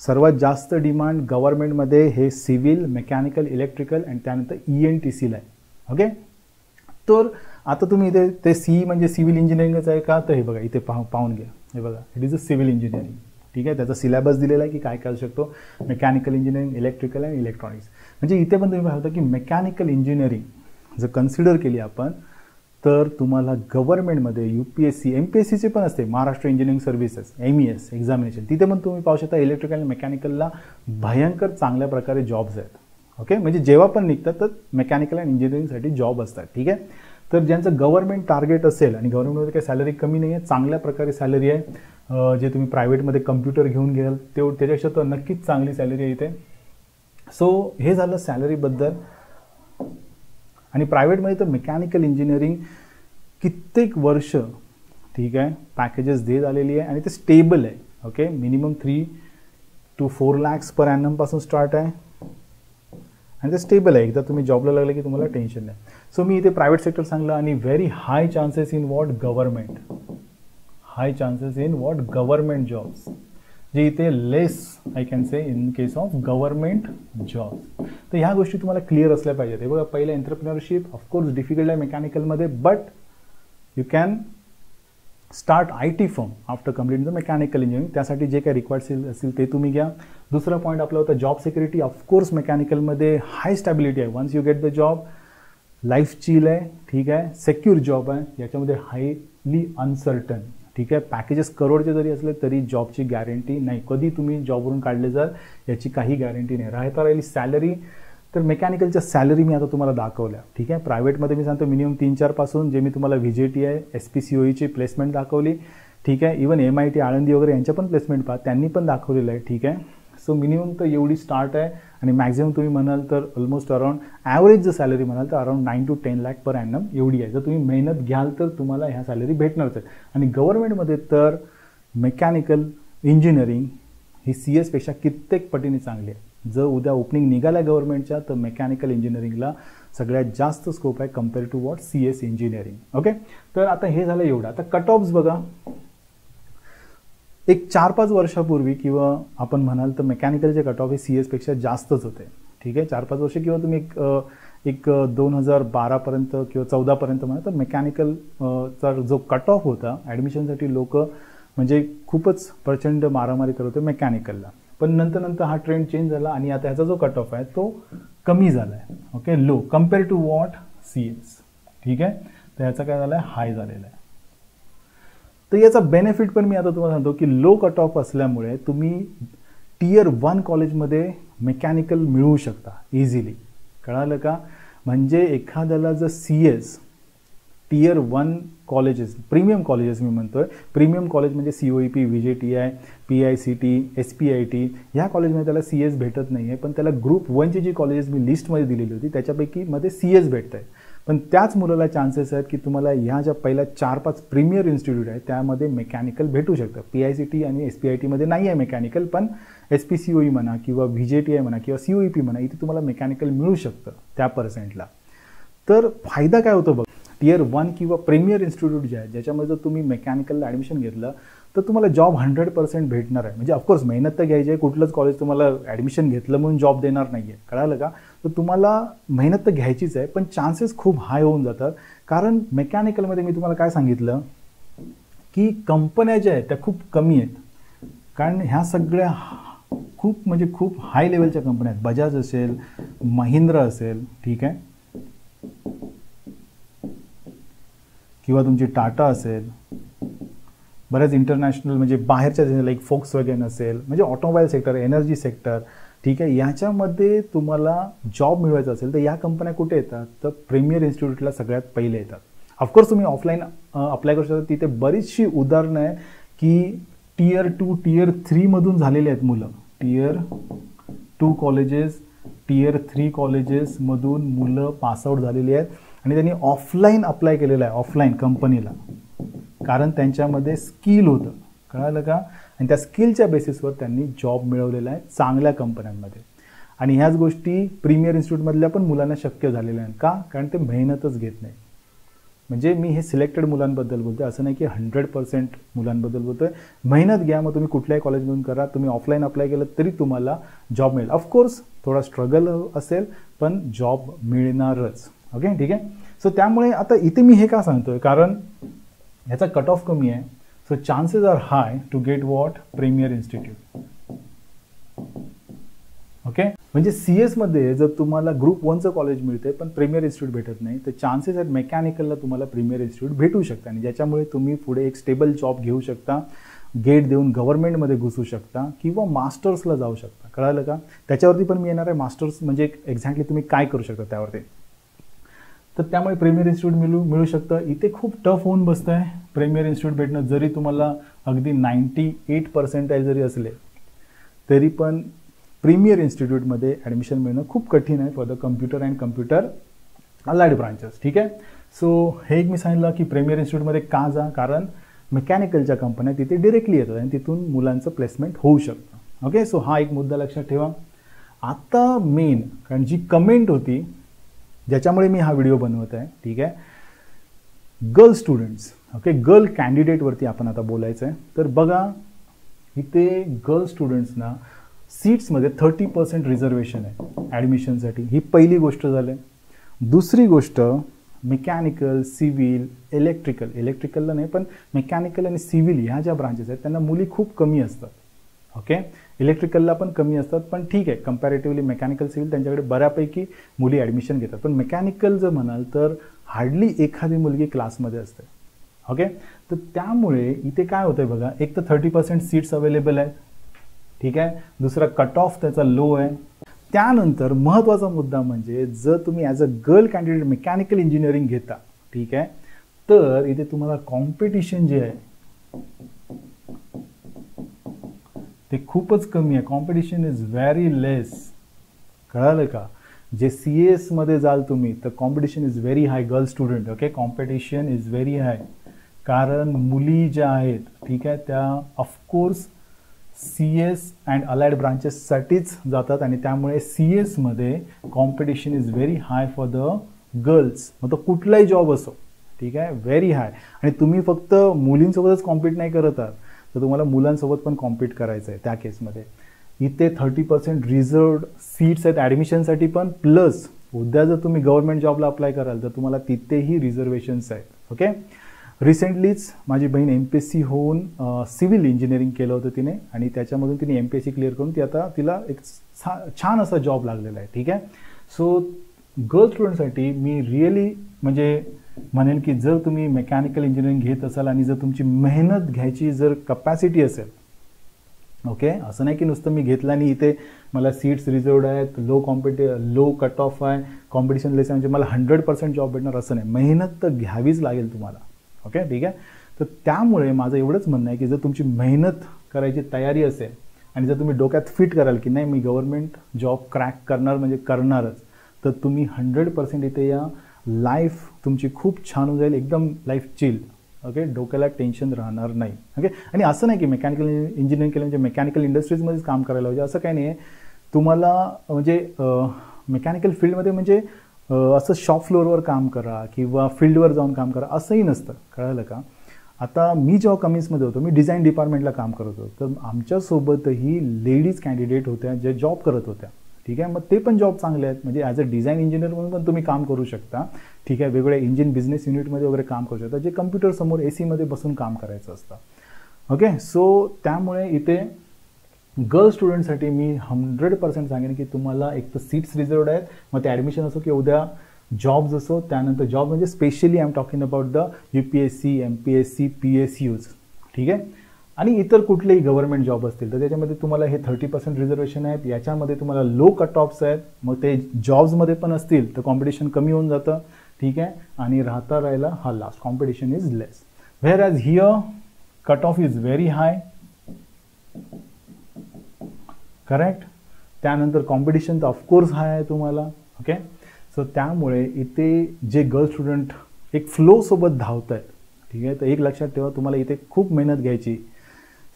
सर्वात जास्त डिमांड गव्हर्नमेंटमध्ये हे सिव्हिल, मेकॅनिकल, इलेक्ट्रिकल अँड त्यानंतर ENTCला आहे. ओके, तर आता तुम्ही इथे ते C म्हणजे सिव्हिल इंजिनिअरिंगच आहे का, तर हे बघा इथे पाहून घ्या, हे बघा it is a civil engineering, ठीक आहे. त्याचा सिलेबस दिलेला आहे की काय करू शकतो, mechanical engineering, electrical and electronics. म्हणजे इथे पण तुम्ही पाहता की मेकॅनिकल इंजिनिअरिंग जर कन्सिडर केली आपण, तर तुम्हाला गव्हर्नमेंटमध्ये UPSC, MPSCचे पण असते, Maharashtra engineering services, MES examination, तिथे पण तुम्ही पाहू शकता इलेक्ट्रिकल आणि मेकॅनिकलला भयंकर चांगल्या प्रकारे जॉब्स आहेत. ओके, म्हणजे जेव्हा पण निघतात तर मेकॅनिकल अँड इंजिनिअरिंगसाठी जॉब असतात, ठीक आहे. तर ज्यांचं गव्हर्नमेंट टार्गेट असेल आणि गव्हर्नमेंटमध्ये काही सॅलरी कमी नाही आहे, चांगल्या प्रकारे सॅलरी आहे, जे तुम्ही प्रायव्हेटमध्ये कम्प्युटर घेऊन घ्याल त्याच्यापेक्षा तर नक्कीच चांगली सॅलरी आहे इथे. सो हे झालं सॅलरीबद्दल. आणि प्रायव्हेटमध्ये तर मेकॅनिकल इंजिनिअरिंग कित्येक वर्ष, ठीक आहे, पॅकेजेस देत आलेली आहे आणि ते स्टेबल आहे. Okay, minimum 3 to 4 lakhs per annum पासून स्टार्ट आहे आणि ते स्टेबल आहे. एकदा तुम्ही जॉबला लागले की तुम्हाला टेन्शन नाही. सो मी इथे प्रायव्हेट सेक्टर सांगलं आणि very high chances in what government, high chances in what government jobs, जे इथे less I can say in case of government jobs. तर ह्या गोष्टी तुम्हाला क्लिअर असल्या पाहिजेत. हे बघा, पहिलं एंटरप्रिनरशिप ऑफकोर्स डिफिकल्ट आहे मेकॅनिकलमध्ये, but you can start IT firm after complete the mechanical engineering. त्यासाठी जे काही रिक्वायर्ड असेल ते तुम्ही घ्या. दुसरा पॉईंट आपला होता जॉब सिक्युरिटी. ऑफकोर्स मेकॅनिकलमध्ये हाय स्टॅबिलिटी आहे. Once you get the job, life chill आहे, ठीक आहे, सेक्युर जॉब आहे. याच्यामध्ये हायली अनसर्टन, ठीक आहे. पॅकेजेस करोडचे जरी असले तरी जॉबची गॅरंटी नाही, कधी तुम्ही जॉबवरून काढले जाल याची काही गॅरंटी नाही. राहिली सॅलरी, तर मेकॅनिकलच्या सॅलरी मी आता तुम्हाला दाखवल्या, ठीक आहे. प्रायव्हेटमध्ये मी सांगतो मिनिमम 3-4 पासून, जे मी तुम्हाला VJTI SPCOEची प्लेसमेंट दाखवली, ठीक आहे. इवन MIT आळंदी वगैरे यांच्या पण प्लेसमेंट पहा, त्यांनी पण दाखवलेलं आहे, ठीक आहे. सो मिनिमम तर एवढी स्टार्ट आहे आणि मॅक्झिमम तुम्ही म्हणाल तर ऑलमोस्ट अराउंड ॲव्हरेज जर सॅलरी म्हणाल तर around 9 to 10 lakh per annum एवढी आहे. जर तुम्ही मेहनत घ्याल तर तुम्हाला ह्या सॅलरी भेटणारच आहे. आणि गव्हर्नमेंटमध्ये तर मेकॅनिकल इंजिनिअरिंग ही CS पेक्षा कित्येक पटीने चांगली आहे. जर उद्या ओपनिंग निघाल्या गव्हर्नमेंटच्या तर मेकॅनिकल इंजिनिअरिंगला सगळ्यात जास्त स्कोप आहे compare to what CS engineering. Okay, तर आता हे झालं एवढं. आता कट ऑफ्स बघा, एक 4-5 वर्षापूर्वी किंवा आपण म्हणाल तर मेकॅनिकलचे कट ऑफ हे CS पेक्षा जास्तच होते, ठीक आहे. 4-5 वर्ष किंवा तुम्ही एक 2012पर्यंत किंवा 14पर्यंत म्हणा तर मेकॅनिकलचा जो कट ऑफ होता ॲडमिशनसाठी लोक म्हणजे खूपच प्रचंड मारामारी करत होते मेकॅनिकलला. पण नंतर हा ट्रेंड चेंज झाला आणि आता ह्याचा जो कट ऑफ आहे तो कमी झाला आहे, okay, low compare to what CS, ठीक आहे. तर ह्याचा काय झाला आहे, हाय झालेला आहे. तर याचा बेनिफिट पण मी आता तुम्हाला सांगतो की लो कट ऑफ असल्यामुळे तुम्ही Tier 1 कॉलेजमध्ये मेकॅनिकल मिळवू शकता इझिली, कळालं का. म्हणजे एखाद्याला जर CS Tier 1 colleges, premium colleges मी म्हणतोय, प्रीमियम कॉलेज म्हणजे COEP, VJTI, PICT, SPIT, ह्या कॉलेजमध्ये त्याला CS भेटत नाही आहे, पण त्याला ग्रुप 1ची जी कॉलेजेस मी लिस्टमध्ये दिलेली होती त्याच्यापैकी मध्ये CS भेटत आहे. पण त्याच मुलाला चान्सेस आहेत की तुम्हाला ह्या ज्या पहिल्या 4-5 प्रीमियर इन्स्टिट्यूट आहेत त्यामध्ये मेकॅनिकल भेटू शकतं. PICT आणि SPITमध्ये नाही आहे मेकॅनिकल, पण SPCOE म्हणा किंवा VJTI म्हणा किंवा COEP म्हणा, इथे तुम्हाला मेकॅनिकल मिळू शकतं त्या पर्सेंटला. तर फायदा काय होतो बघ, Tier 1 किंवा प्रीमियर इन्स्टिट्यूट जे आहे ज्याच्यामध्ये जर तुम्ही मेकॅनिकलला ॲडमिशन घेतलं तर तुम्हाला जॉब 100% भेटणार आहे. म्हणजे ऑफकोर्स मेहनत तर घ्यायची आहे, कुठलंच कॉलेज तुम्हाला ॲडमिशन घेतलं म्हणून जॉब देणार नाही आहे, कळालं का. तर तुम्हाला मेहनत तर घ्यायचीच आहे, पण चान्सेस खूप हाय होऊन जातात. कारण मेकॅनिकलमध्ये मी तुम्हाला काय सांगितलं की कंपन्या ज्या आहेत त्या खूप कमी आहेत, कारण ह्या सगळ्या खूप हाय लेवलच्या कंपन्या आहेत. बजाज असेल, महिंद्रा असेल, ठीक आहे, किंवा तुमची टाटा असेल, बऱ्याच इंटरनॅशनल म्हणजे बाहेरच्या लाईक फोक्सवॅगन असेल, म्हणजे ऑटोमोबाईल सेक्टर, एनर्जी सेक्टर, ठीक आहे, याच्यामध्ये तुम्हाला जॉब मिळवायचा असेल तर या कंपन्या कुठे येतात, तर प्रीमियर इन्स्टिट्यूटला सगळ्यात पहिले येतात. ऑफकोर्स तुम्ही ऑफलाईन अप्लाय करू शकता, तिथे बरीचशी उदाहरणं आहे की Tier 2, Tier 3 मधून झालेले आहेत मुलं. Tier 2 कॉलेजेस, Tier 3 कॉलेजेसमधून मुलं पासआउट झालेली आहेत आणि त्यांनी ऑफलाईन अप्लाय केलेलं आहे, ऑफलाईन कंपनीला, कारण त्यांच्यामध्ये स्किल होतं, कळालं का. आणि त्या स्किलच्या बेसिसवर त्यांनी जॉब मिळवलेला आहे चांगल्या कंपन्यांमध्ये. आणि ह्याच गोष्टी प्रीमियर इन्स्टिट्यूटमधल्या पण मुलांना शक्य झालेल्या आहेत. का, कारण ते मेहनतच घेत नाही. म्हणजे मी हे सिलेक्टेड मुलांबद्दल बोलतोय, असं नाही की 100% मुलांबद्दल बोलतोय. मेहनत घ्या, मग तुम्ही कुठल्याही कॉलेजमधून करा, तुम्ही ऑफलाईन अप्लाय केलं तरी तुम्हाला जॉब मिळेल. ऑफकोर्स थोडा स्ट्रगल असेल पण जॉब मिळणारच, ओके, ठीक आहे. सो त्यामुळे आता इथे मी हे का सांगतोय, कारण ह्याचा कट ऑफ कमी आहे. So chances are high to get what premier institute, okay. म्हणजे CS मध्ये जर तुम्हाला ग्रुप 1चं कॉलेज मिळते पण प्रीमियर इन्स्टिट्यूट भेटत नाही, तर चान्सेस आहेत मेकॅनिकलला तुम्हाला प्रीमियर इन्स्टिट्यूट भेटू शकतं आणि ज्याच्यामुळे तुम्ही पुढे एक स्टेबल जॉब घेऊ शकता, गेट देऊन गव्हर्नमेंटमध्ये घुसू शकता किंवा मास्टर्सला जाऊ शकता, कळालं का. त्याच्यावरती पण मी येणार आहे, मास्टर्स म्हणजे एक्झॅक्टली तुम्ही काय करू शकता त्यावरती. तर त्यामुळे प्रीमियर इन्स्टिट्यूट मिळू शकतं. इथे खूप टफ होऊन बसतं आहे प्रीमियर इन्स्टिट्यूट भेटणं. जरी तुम्हाला अगदी 98% जरी असले तरी पण प्रीमियर इन्स्टिट्यूटमध्ये ॲडमिशन मिळणं खूप कठीण आहे for the computer and computer allied branches, ठीक आहे. सो हे एक मी सांगितलं की प्रीमियर इन्स्टिट्यूटमध्ये का जा, कारण मेकॅनिकलच्या कंपन्या तिथे डिरेक्टली येतात आणि तिथून मुलांचं प्लेसमेंट होऊ शकतं, ओके. सो हा एक मुद्दा लक्षात ठेवा. आता मेन, कारण जी कमेंट होती ज्याच्यामुळे मी हा व्हिडिओ बनवत आहे, ठीक आहे, गर्ल स्टुडंट्स, ओके, गर्ल कॅन्डिडेटवरती आपण आता बोलायचं आहे. तर बघा इथे गर्ल स्टुडंट्सना सीट्समध्ये 30% रिझर्वेशन आहे ॲडमिशनसाठी. ही पहिली गोष्ट झाली. दुसरी गोष्ट, मेकॅनिकल, सिव्हिल, इलेक्ट्रिकलला नाही पण मेकॅनिकल आणि सिव्हिल ह्या ज्या ब्रांचेस आहेत त्यांना मुली खूप कमी असतात, ओके. इलेक्ट्रिकलला पण कमी असतात, पण ठीक आहे, कम्पॅरेटिव्हली मेकॅनिकल, सिव्हिल त्यांच्याकडे बऱ्यापैकी मुली ॲडमिशन घेतात. पण मेकॅनिकल जर म्हणाल तर हार्डली एखादी मुलगी क्लासमध्ये असते, ओके. तर त्यामुळे इथे काय होतंय बघा, एक तर 30% सीट्स अवेलेबल आहेत, ठीक आहे. दुसरा कट ऑफ त्याचा लो आहे. त्यानंतर महत्त्वाचा मुद्दा म्हणजे जर तुम्ही as a girl candidate mechanical engineering घेता, ठीक आहे, तर इथे तुम्हाला कॉम्पिटिशन जे आहे ते खूपच कमी आहे. कॉम्पिटिशन इज व्हेरी लेस. कळालं का? जे CS मध्ये जाल तुम्ही तर competition is very high girl student. Okay, competition is very हाय. कारण मुली ज्या आहेत, ठीक आहे, त्या ऑफकोर्स CS अँड अलाइड ब्रांचेससाठीच जातात आणि त्यामुळे CS मध्ये competition is very high for the girls. मग तो कुठलाही जॉब असो, ठीक आहे, व्हेरी हाय. आणि तुम्ही फक्त मुलींसोबतच कॉम्पीट नाही करत आहात, तर तुम्हाला मुलांसोबत पण कॉम्पीट करायचं आहे त्या केसमध्ये. इथे 30% रिझर्वड सीट्स आहेत ॲडमिशनसाठी पण, प्लस उद्या जर तुम्ही गव्हर्नमेंट जॉबला अप्लाय कराल तर तुम्हाला तिथेही रिझर्वेशन्स आहेत. ओके. रिसेंटलीच माझी बहीण MPSC होऊन सिव्हिल इंजिनिअरिंग केलं होतं तिने, आणि त्याच्यामधून तिने MPSC क्लिअर करून ती आता तिला एक छान असा जॉब लागलेला आहे. ठीक आहे. सो गर्ल स्टुडंटसाठी मी रिअली म्हणजे म्हणेन की जर तुम्ही मेकॅनिकल इंजिनिअरिंग घेत असाल आणि जर तुमची मेहनत घ्यायची जर कपॅसिटी असेल, ओके, असं नाही की नुसतं मी घेतलं आणि इथे मला सीट्स रिझर्वड आहेत, लो कट ऑफ आहे, कॉम्पिटिशन लेस आहे म्हणजे मला 100% जॉब भेटणार असं नाही. मेहनत तर घ्यावीच लागेल तुम्हाला. ओके, ठीक आहे. तर त्यामुळे माझं एवढंच म्हणणं आहे की जर तुमची मेहनत करायची तयारी असेल आणि जर तुम्ही डोक्यात फिट कराल की नाही मी गव्हर्नमेंट जॉब क्रॅक करणार म्हणजे करणारच, तर तुम्ही 100% इथे या. लाईफ तुमची खूप छान होऊन जाईल, एकदम लाईफ चिल. ओके, डोक्याला टेन्शन राहणार नाही. ओके. आणि असं नाही की मेकॅनिकल इंजिनिअरिंग केलं म्हणजे मेकॅनिकल इंडस्ट्रीजमध्येच काम करायला पाहिजे असं काही नाही आहे. तुम्हाला म्हणजे मेकॅनिकल फील्डमध्ये म्हणजे असं शॉप फ्लोअरवर काम करा किंवा फील्डवर जाऊन काम करा असंही नसतं. कळालं का? आता मी जेव्हा कमिन्समध्ये होतो, मी डिझाईन डिपार्टमेंटला काम करत होतो, तर आमच्यासोबतही लेडीज कॅन्डिडेट होत्या जे जॉब करत होत्या. ठीक आहे. मग ते पण जॉब चांगले आहेत, म्हणजे ॲज अ डिझाईन इंजिनियर म्हणून पण तुम्ही काम करू शकता. ठीक आहे. वेगवेगळ्या इंजिन बिझनेस युनिटमध्ये वगैरे काम करू शकता, जे कम्प्युटरसमोर AC बसून काम करायचं असतं. ओके. सो त्यामुळे इथे गर्ल स्टुडंटसाठी मी 100% सांगेन की तुम्हाला एक तर सीट्स रिझर्वड आहेत, मग ते ॲडमिशन असो किंवा उद्या जॉब्स असो. त्यानंतर जॉब म्हणजे specially I am talking about the UPSC, MPSC, PSUs. ठीक आहे. आणि इतर कुठलेही गव्हर्नमेंट जॉब असतील तर त्याच्यामध्ये तुम्हाला हे 30% रिझर्वेशन आहेत. याच्यामध्ये तुम्हाला लो कट ऑफ्स आहेत, मग ते जॉब्समध्ये पण असतील तर कॉम्पिटिशन कमी होऊन जातं. ठीक आहे. आणि राहिला हा last, competition is less. Where as here cut off is very high. Correct. त्यानंतर कॉम्पिटिशन तर ऑफकोर्स हाय आहे तुम्हाला. ओके. सो त्यामुळे इथे जे गर्ल स्टुडंट एक फ्लोसोबत धावत आहेत, ठीक आहे, तर एक लक्षात ठेवा तुम्हाला इथे खूप मेहनत घ्यायची.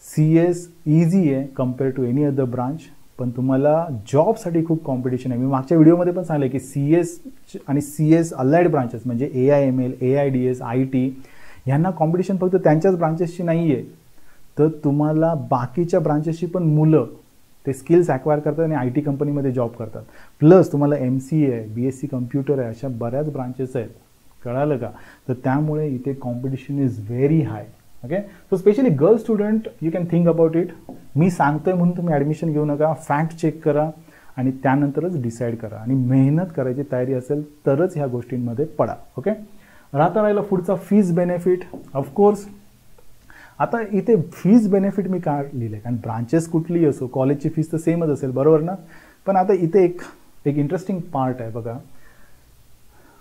CS इझी आहे compare to any other branch, पण तुम्हाला जॉबसाठी खूप कॉम्पिटिशन आहे. मी मागच्या व्हिडिओमध्ये पण सांगितलं की CS आणि CS अलाइड ब्रांचेस म्हणजे AIML, AIDS, IT यांना कॉम्पिटिशन फक्त त्यांच्याच ब्रांचेसची नाही आहे, तर तुम्हाला बाकीच्या ब्रांचेसची पण मुलं ते स्किल्स ॲक्वायर करतात आणि IT कंपनीमध्ये जॉब करतात. प्लस तुम्हाला MCA आहे, BSc कम्प्युटर आहे, अशा बऱ्याच ब्रांचेस आहेत. कळालं का? तर त्यामुळे इथे competition is very high. Okay. So specially girl student you can think about it. मी सांगतोय म्हणून तुम्ही ॲडमिशन घेऊ नका. फॅक्ट चेक करा आणि त्यानंतरच डिसाईड करा, आणि मेहनत करायची तयारी असेल तरच ह्या गोष्टींमध्ये पडा. ओके. राहिला पुढचा फीज बेनिफिट. ऑफकोर्स आता इथे फीज बेनिफिट मी का लिहिलं आहे, कारण ब्रांचेस कुठलीही असो कॉलेजची फीज तर सेमच असेल, बरोबर ना. पण आता इथे एक इंटरेस्टिंग पार्ट आहे बघा.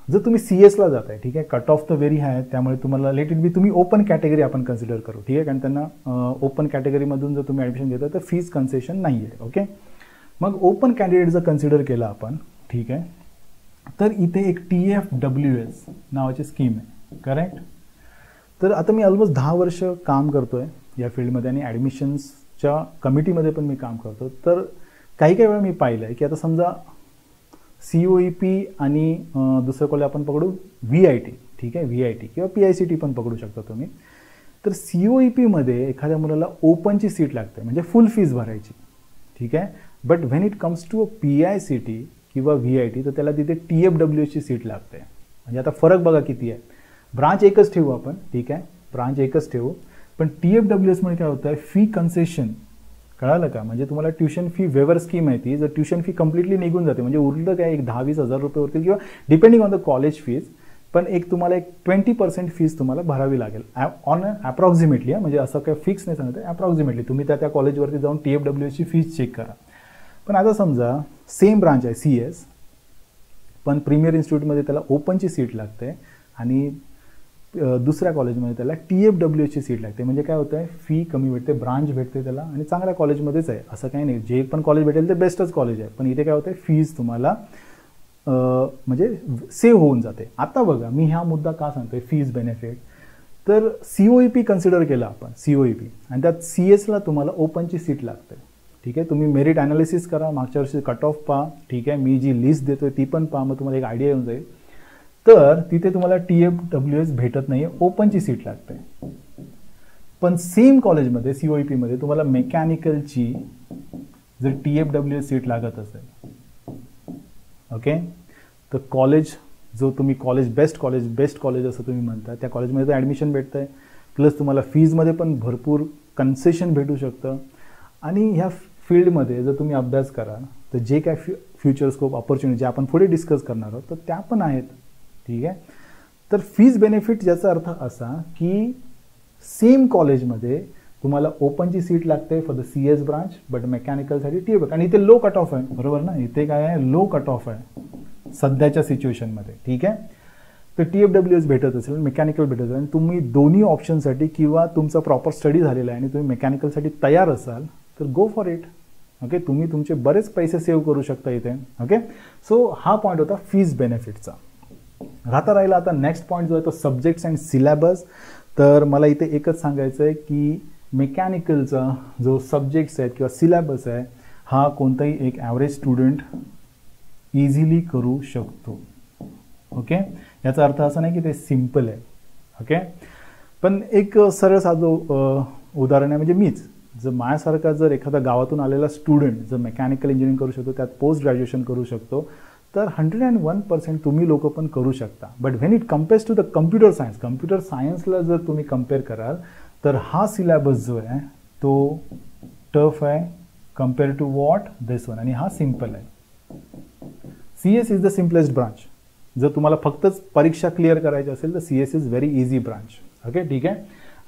जर तुम्ही CSला जात आहे, ठीक आहे, कट ऑफ तर व्हेरी हाय आहे, त्यामुळे तुम्हाला लेट इट बी तुम्ही ओपन कॅटेगरी आपण कन्सिडर करू. ठीक आहे. कारण त्यांना ओपन कॅटेगरीमधून जर तुम्ही ॲडमिशन घेता तर फीज कन्सेशन नाही आहे. ओके. मग ओपन कॅन्डिडेट जर कन्सिडर केला आपण, ठीक आहे, तर इथे एक TFWS नावाची स्कीम आहे. करेक्ट. तर आता मी ऑलमोस्ट 10 वर्ष काम करतो आहे या फील्डमध्ये आणि ॲडमिशन्सच्या कमिटीमध्ये पण मी काम करतो. तर काही वेळा मी पाहिलं आहे की आता समजा COEP आणि दुसरं कॉलेज आपण पकडू VIT. ठीक आहे, VIT किंवा PICT पण पकडू शकता तुम्ही. तर COEPमध्ये एखाद्या मुलाला ओपनची सीट लागते म्हणजे फुल फीज भरायची. ठीक आहे. But when it comes to PICT किंवा VIT तर त्याला तिथे TFWSची सीट लागते. म्हणजे आता फरक बघा किती आहे. ब्रांच एकच ठेवू आपण, ठीक आहे, ब्रांच एकच ठेवू, पण TFWSमध्ये काय होतं आहे, फी कन्सेशन. कळालं का? म्हणजे तुम्हाला ट्युशन फी वेवर स्कीम आहे ती. जर ट्युशन फी कम्प्लिटली निघून जाते म्हणजे उरलं काय एक 10-20 हजार रुपये होतील किंवा depending on the college fees, पण एक तुम्हाला एक 20% फीस तुम्हाला भरावी लागेल ऑन अप्रॉक्सिमेटली, म्हणजे असं काही फिक्स नाही सांगत, अप्रॉक्सिमेटली तुम्ही त्या कॉलेजवरती जाऊन TFWSची फीस चेक करा. पण आता समजा सेम ब्रांच आहे CS, पण प्रीमियर इन्स्टिट्यूटमध्ये त्याला ओपनची सीट लागते आणि दुसऱ्या कॉलेजमध्ये त्याला TFWSची सीट लागते. म्हणजे काय होतं आहे, फी कमी भेटते, ब्रांच भेटते त्याला, आणि चांगल्या कॉलेजमध्येच आहे, असं काही नाही. जे पण कॉलेज भेटेल ते बेस्टच कॉलेज आहे, पण इथे काय होतं आहे, फीज तुम्हाला म्हणजे सेव्ह होऊन जाते. आता बघा मी हा मुद्दा का सांगतोय, फीज बेनिफिट. तर COEP कन्सिडर केला आपण, COEP, आणि त्यात CS ला तुम्हाला ओपनची सीट लागते. ठीक आहे, तुम्ही मेरिट ॲनालिसिस करा, मागच्या वर्षी कट ऑफ पहा. ठीक आहे, मी जी लिस्ट देतोय ती पण पहा, मग तुम्हाला एक आयडिया येऊन जाईल. तर तिथे तुम्हाला TFWS भेटत नाही, ओपनची सीट लागते. पण सेम कॉलेजमध्ये COEP मध्ये तुम्हाला मेकॅनिकलची जर TFWS सीट लागत असेल, ओके, तर कॉलेज जो तुम्ही बेस्ट कॉलेज असं तुम्ही म्हणता, त्या कॉलेजमध्ये तर ॲडमिशन भेटतं आहे, प्लस तुम्हाला फीजमध्ये पण भरपूर कन्सेशन भेटू शकतं. आणि ह्या फील्डमध्ये जर तुम्ही अभ्यास कराल तर जे काय फ्युचर स्कोप ऑपॉर्च्युनिटी जे आपण पुढे डिस्कस करणार आहोत तर त्या पण आहेत. ठीक आहे, तर फीज बेनिफिट याचा अर्थ असा की सेम कॉलेजमध्ये तुम्हाला ओपनची सीट लागते for the CS branch, but मेकॅनिकलसाठी TF, आणि इथे लो कट ऑफ आहे, बरोबर ना, इथे काय आहे, लो कट ऑफ आहे सध्याच्या सिच्युएशनमध्ये. ठीक आहे, तर TFWS भेटत असेल, मेकॅनिकल भेटत असेल, आणि तुम्ही दोन्ही ऑप्शनसाठी किंवा तुमचा प्रॉपर स्टडी झालेला आहे आणि तुम्ही मेकॅनिकलसाठी तयार असाल तर गो फॉर इट. ओके, तुम्ही तुमचे बरेच पैसे सेव्ह करू शकता इथे. ओके, सो हा पॉईंट होता फीज बेनिफिटचा. राहिला आता नेक्स्ट पॉईंट जो आहे तो सब्जेक्ट्स अँड सिलेबस. तर मला इथे एकच सांगायचं आहे की मेकॅनिकलचा जो सब्जेक्ट्स आहेत किंवा सिलेबस आहे हा कोणताही एक ॲव्हरेज स्टुडंट इझिली करू शकतो. ओके, याचा अर्थ असा नाही की ते सिम्पल आहे. ओके, पण एक सरळ साधं उदाहरण आहे, म्हणजे मीच जर माझ्यासारखा जर एखादा गावातून आलेला स्टुडंट जर मेकॅनिकल इंजिनिअरिंग करू शकतो, त्यात पोस्ट ग्रॅज्युएशन करू शकतो, तर 101% तुम्ही लोक पण करू शकता. But when it compares to the computer सायन्सला जर तुम्ही कम्पेअर कराल तर हा सिलेबस जो आहे तो टफ आहे compare to what this one, आणि हा सिम्पल आहे. CS is the simplest branch. जर तुम्हाला फक्तच परीक्षा क्लिअर करायची असेल तर CS is very easy branch. Okay, ठीक आहे,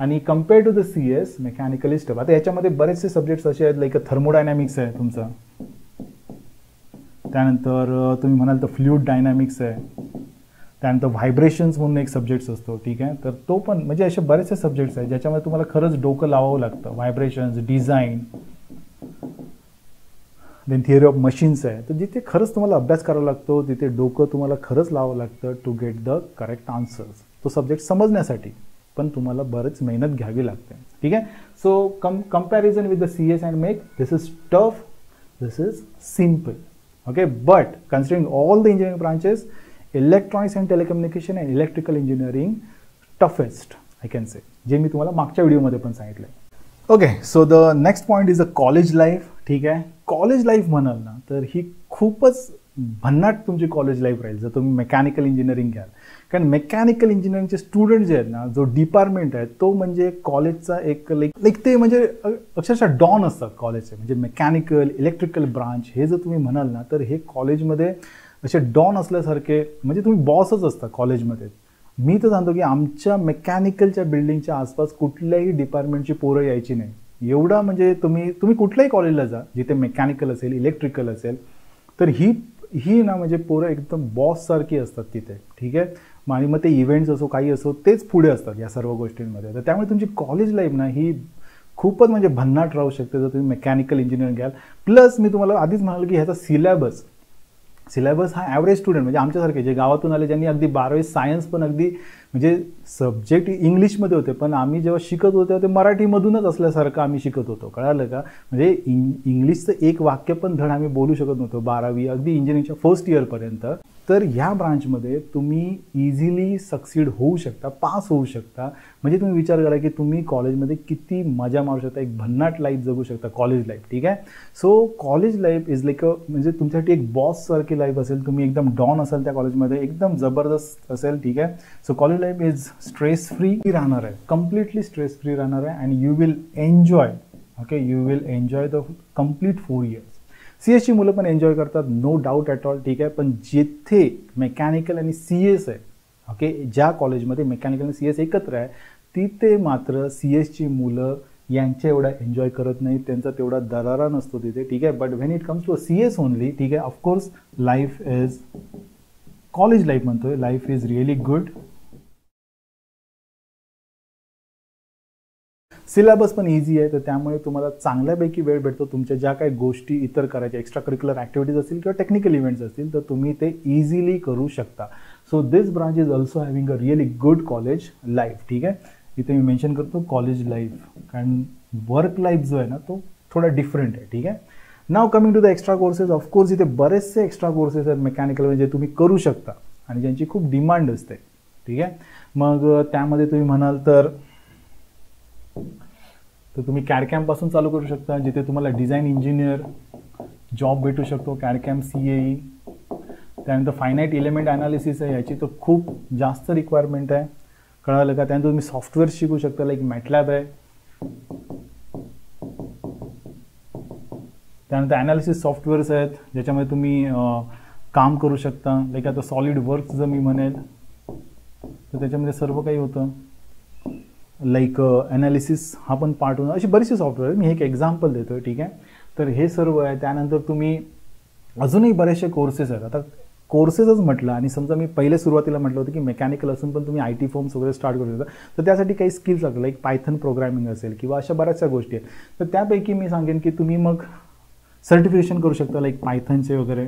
आणि compare to the CS mechanical is tough. आता याच्यामध्ये बरेचसे सब्जेक्ट्स असे आहेत, लाईक थर्मोडायनॅमिक्स आहे तुमचं, त्यानंतर तुम्ही म्हणाल तर फ्लुइड डायनॅमिक्स आहे, त्यानंतर व्हायब्रेशन्स म्हणून एक सब्जेक्ट्स असतो. ठीक आहे, तर तो पण, म्हणजे असे बरेचसे सब्जेक्ट्स आहेत ज्याच्यामध्ये तुम्हाला खरंच डोकं लावावं लागतं. Vibrations, design, then theory of machines आहे. तर जिथे खरंच तुम्हाला अभ्यास करावा लागतो, तिथे डोकं तुम्हाला खरंच लावावं लागतं to get the correct answers. तो सब्जेक्ट समजण्यासाठी पण तुम्हाला बरेच मेहनत घ्यावी लागते. ठीक आहे, so comparison with the CS and mech, this is tough, this is simple. Okay, but considering all the engineering branches, electronics and telecommunication and electrical engineering toughest, I can say, जे मी तुम्हाला मागच्या व्हिडिओमध्ये पण सांगितलंय. Okay, so the next point is a college life. ठीक आहे, college life म्हणाल ना तर ही खूपच भन्नाट तुमची कॉलेज लाईफ राहील जर तुम्ही मेकॅनिकल इंजिनिअरिंग घ्याल. कारण मेकॅनिकल इंजिनिअरिंगचे स्टुडंट जे आहेत ना, जो डिपार्टमेंट आहे तो म्हणजे कॉलेजचा एक लाईक ते म्हणजे अक्षरशः डॉन असतात कॉलेजचे. म्हणजे मेकॅनिकल, इलेक्ट्रिकल ब्रांच हे जर तुम्ही म्हणाल ना तर हे कॉलेजमध्ये असे डॉन असल्यासारखे, म्हणजे तुम्ही बॉसच असता कॉलेजमध्ये. मी तर सांगतो की आमच्या मेकॅनिकलच्या बिल्डिंगच्या आसपास कुठल्याही डिपार्टमेंटची पोरं यायची नाही. एवढा म्हणजे तुम्ही कुठल्याही कॉलेजला जा जिथे मेकॅनिकल असेल, इलेक्ट्रिकल असेल, तर ही ना म्हणजे पोरं एकदम बॉससारखी असतात तिथे. ठीक आहे, आणि मग ते इव्हेंट्स असो काही असो तेच पुढे असतात या सर्व गोष्टींमध्ये. तर त्यामुळे तुमची कॉलेज लाईफ ना ही खूपच म्हणजे भन्नाट राहू शकते जर तुम्ही मेकॅनिकल इंजिनिअरिंग घ्याल. प्लस मी तुम्हाला आधीच म्हणालो की ह्याचा सिलेबस हा ॲव्हरेज स्टुडंट म्हणजे आमच्यासारखे जे गावातून आले, ज्यांनी अगदी 12वी सायन्स पण अगदी म्हणजे सब्जेक्ट इंग्लिशमध्ये होते, पण आम्ही जेव्हा शिकत होतो ते मराठीमधूनच असल्यासारखं आम्ही शिकत होतो. कळालं का, म्हणजे इंग्लिशचं एक वाक्य पण धड आम्ही बोलू शकत नव्हतो 12वी अगदी इंजिनिअरिंगच्या फर्स्ट इयरपर्यंत. तर ह्या ब्रांचमध्ये तुम्ही इझिली सक्सीड होऊ शकता, पास होऊ शकता. म्हणजे तुम्ही विचार करा की तुम्ही कॉलेजमध्ये किती मजा मारू शकता, एक भन्नाट लाईफ जगू शकता कॉलेज लाईफ. ठीक आहे, so college life is like म्हणजे तुमच्यासाठी एक बॉससारखी लाईफ असेल. तुम्ही एकदम डॉन असाल त्या कॉलेजमध्ये, एकदम जबरदस्त असेल. ठीक आहे, so college life is stress free राहणार आहे, कम्प्लिटली स्ट्रेस फ्री राहणार आहे, and you will enjoy. Okay, you will enjoy the complete 4 years. CS मुलं पण एन्जॉय करतात, नो डाऊट ॲट ऑल. ठीक आहे, पण जिथे मेकॅनिकल आणि CS आहे, ओके, ज्या कॉलेजमध्ये मेकॅनिकल आणि CS एकत्र आहे तिथे मात्र CS ची मुलं यांच्या एवढा एन्जॉय करत नाही, त्यांचा तेवढा दरारा नसतो तिथे, ठीक आहे. But when it comes to CS only, ठीक आहे, of course life is, college life म्हणतोय, life is really good. Syllabus पण इझी आहे, तर त्यामुळे तुम्हाला चांगल्यापैकी वेळ भेटतो. तुमच्या ज्या काही गोष्टी इतर करायच्या, एक्स्ट्रा करिक्युलर ॲक्टिव्हिटीज असतील किंवा टेक्निकल इव्हेंट्स असतील, तर तुम्ही ते इझिली करू शकता. So this branch is also having a really good college life, ठीक आहे. इथे मी मेन्शन करतो कॉलेज लाईफ, कारण वर्क लाईफ जो आहे ना तो थोडा डिफरंट आहे, ठीक आहे. Now coming to the extra courses, of course इथे बरेचसे एक्स्ट्रा कोर्सेस आहेत मेकॅनिकल म्हणजे तुम्ही करू शकता आणि ज्यांची खूप डिमांड असते, ठीक आहे. मग त्यामध्ये तुम्ही म्हणाल तर तुम्ही कॅडकॅम पासून चालू करू शकता, जिथे तुम्हाला डिझाईन इंजिनियर जॉब भेटू शकतो, कॅडकॅम CAE. त्यानंतर फायनाईट एलिमेंट ॲनालिसिस आहे, याची तर खूप जास्त रिक्वायरमेंट आहे, कळालं का. त्यानंतर तुम्ही सॉफ्टवेअर शिकू शकता, लाईक मॅटलॅब आहे. त्यानंतर ॲनालिसिस सॉफ्टवेअर्स आहेत ज्याच्यामध्ये तुम्ही काम करू शकता, लाईक आता सॉलिड वर्क्स जर मी म्हणेल तर त्याच्यामध्ये सर्व काही होतं, लाईक ॲनालिसिस हा पण पार्ट होणार, अशी बरीचशी सॉफ्टवेअर आहे. मी एक एक्झाम्पल देतो, ठीक आहे. तर हे सर्व आहे. त्यानंतर तुम्ही अजूनही बरेचसे कोर्सेस आहेत. आता कोर्सेसच म्हटलं आणि समजा मी पहिले सुरुवातीला म्हटलं होतं की मेकॅनिकल असून पण तुम्ही IT फॉर्म्स वगैरे स्टार्ट करू शकता, तर त्यासाठी काही स्किल्स लागतात, लाईक पायथन प्रोग्रामिंग असेल किंवा अशा बऱ्याचशा गोष्टी आहेत. तर त्यापैकी मी सांगेन की तुम्ही मग सर्टिफिकेशन करू शकता, लाईक पायथनचे वगैरे,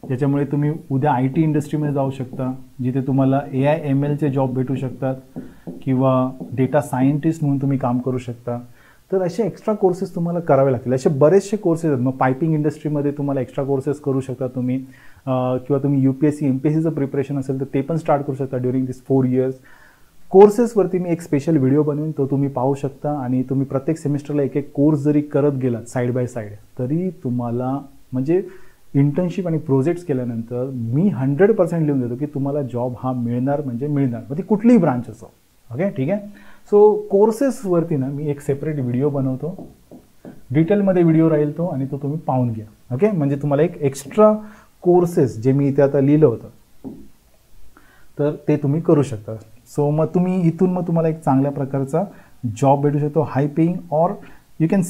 ज्याच्यामुळे तुम्ही उद्या IT इंडस्ट्रीमध्ये जाऊ शकता, जिथे तुम्हाला AI MLचे जॉब भेटू शकतात किंवा डेटा सायंटिस्ट म्हणून तुम्ही काम करू शकता. तर असे एक्स्ट्रा कोर्सेस तुम्हाला करावे लागतील. असे बरेचसे कोर्सेस आहेत. मग पायपिंग इंडस्ट्रीमध्ये तुम्हाला एक्स्ट्रा कोर्सेस करू शकता तुम्ही, किंवा तुम्ही UPSC MPSCचं प्रिपरेशन असेल तर ते पण स्टार्ट करू शकता ड्युरिंग दिस 4 इयर्स. कोर्सेसवरती मी एक स्पेशल व्हिडिओ बनवून तो तुम्ही पाहू शकता. आणि तुम्ही प्रत्येक सेमिस्टरला एक एक कोर्स जरी करत गेलात साईड बाय साईड, तरी तुम्हाला म्हणजे इंटर्नशिप आणि प्रोजेक्ट्स केल्यानंतर मी 100% लिहून देतो की तुम्हाला जॉब हा मिळणार म्हणजे मिळणार, मग ती कुठलीही ब्रांच असो. ओके, ठीक आहे. सो कोर्सेसवरती ना मी एक सेपरेट व्हिडिओ बनवतो, डिटेलमध्ये व्हिडिओ राहील तो, आणि तो तुम्ही पाहून घ्या. ओके, म्हणजे तुम्हाला एक एक्स्ट्रा कोर्सेस जे मी इथे आता लिहिलं होतं तर ते तुम्ही करू शकता. सो मग तुम्ही इथून मग तुम्हाला एक चांगल्या प्रकारचा जॉब भेटू शकतो, high paying, or you can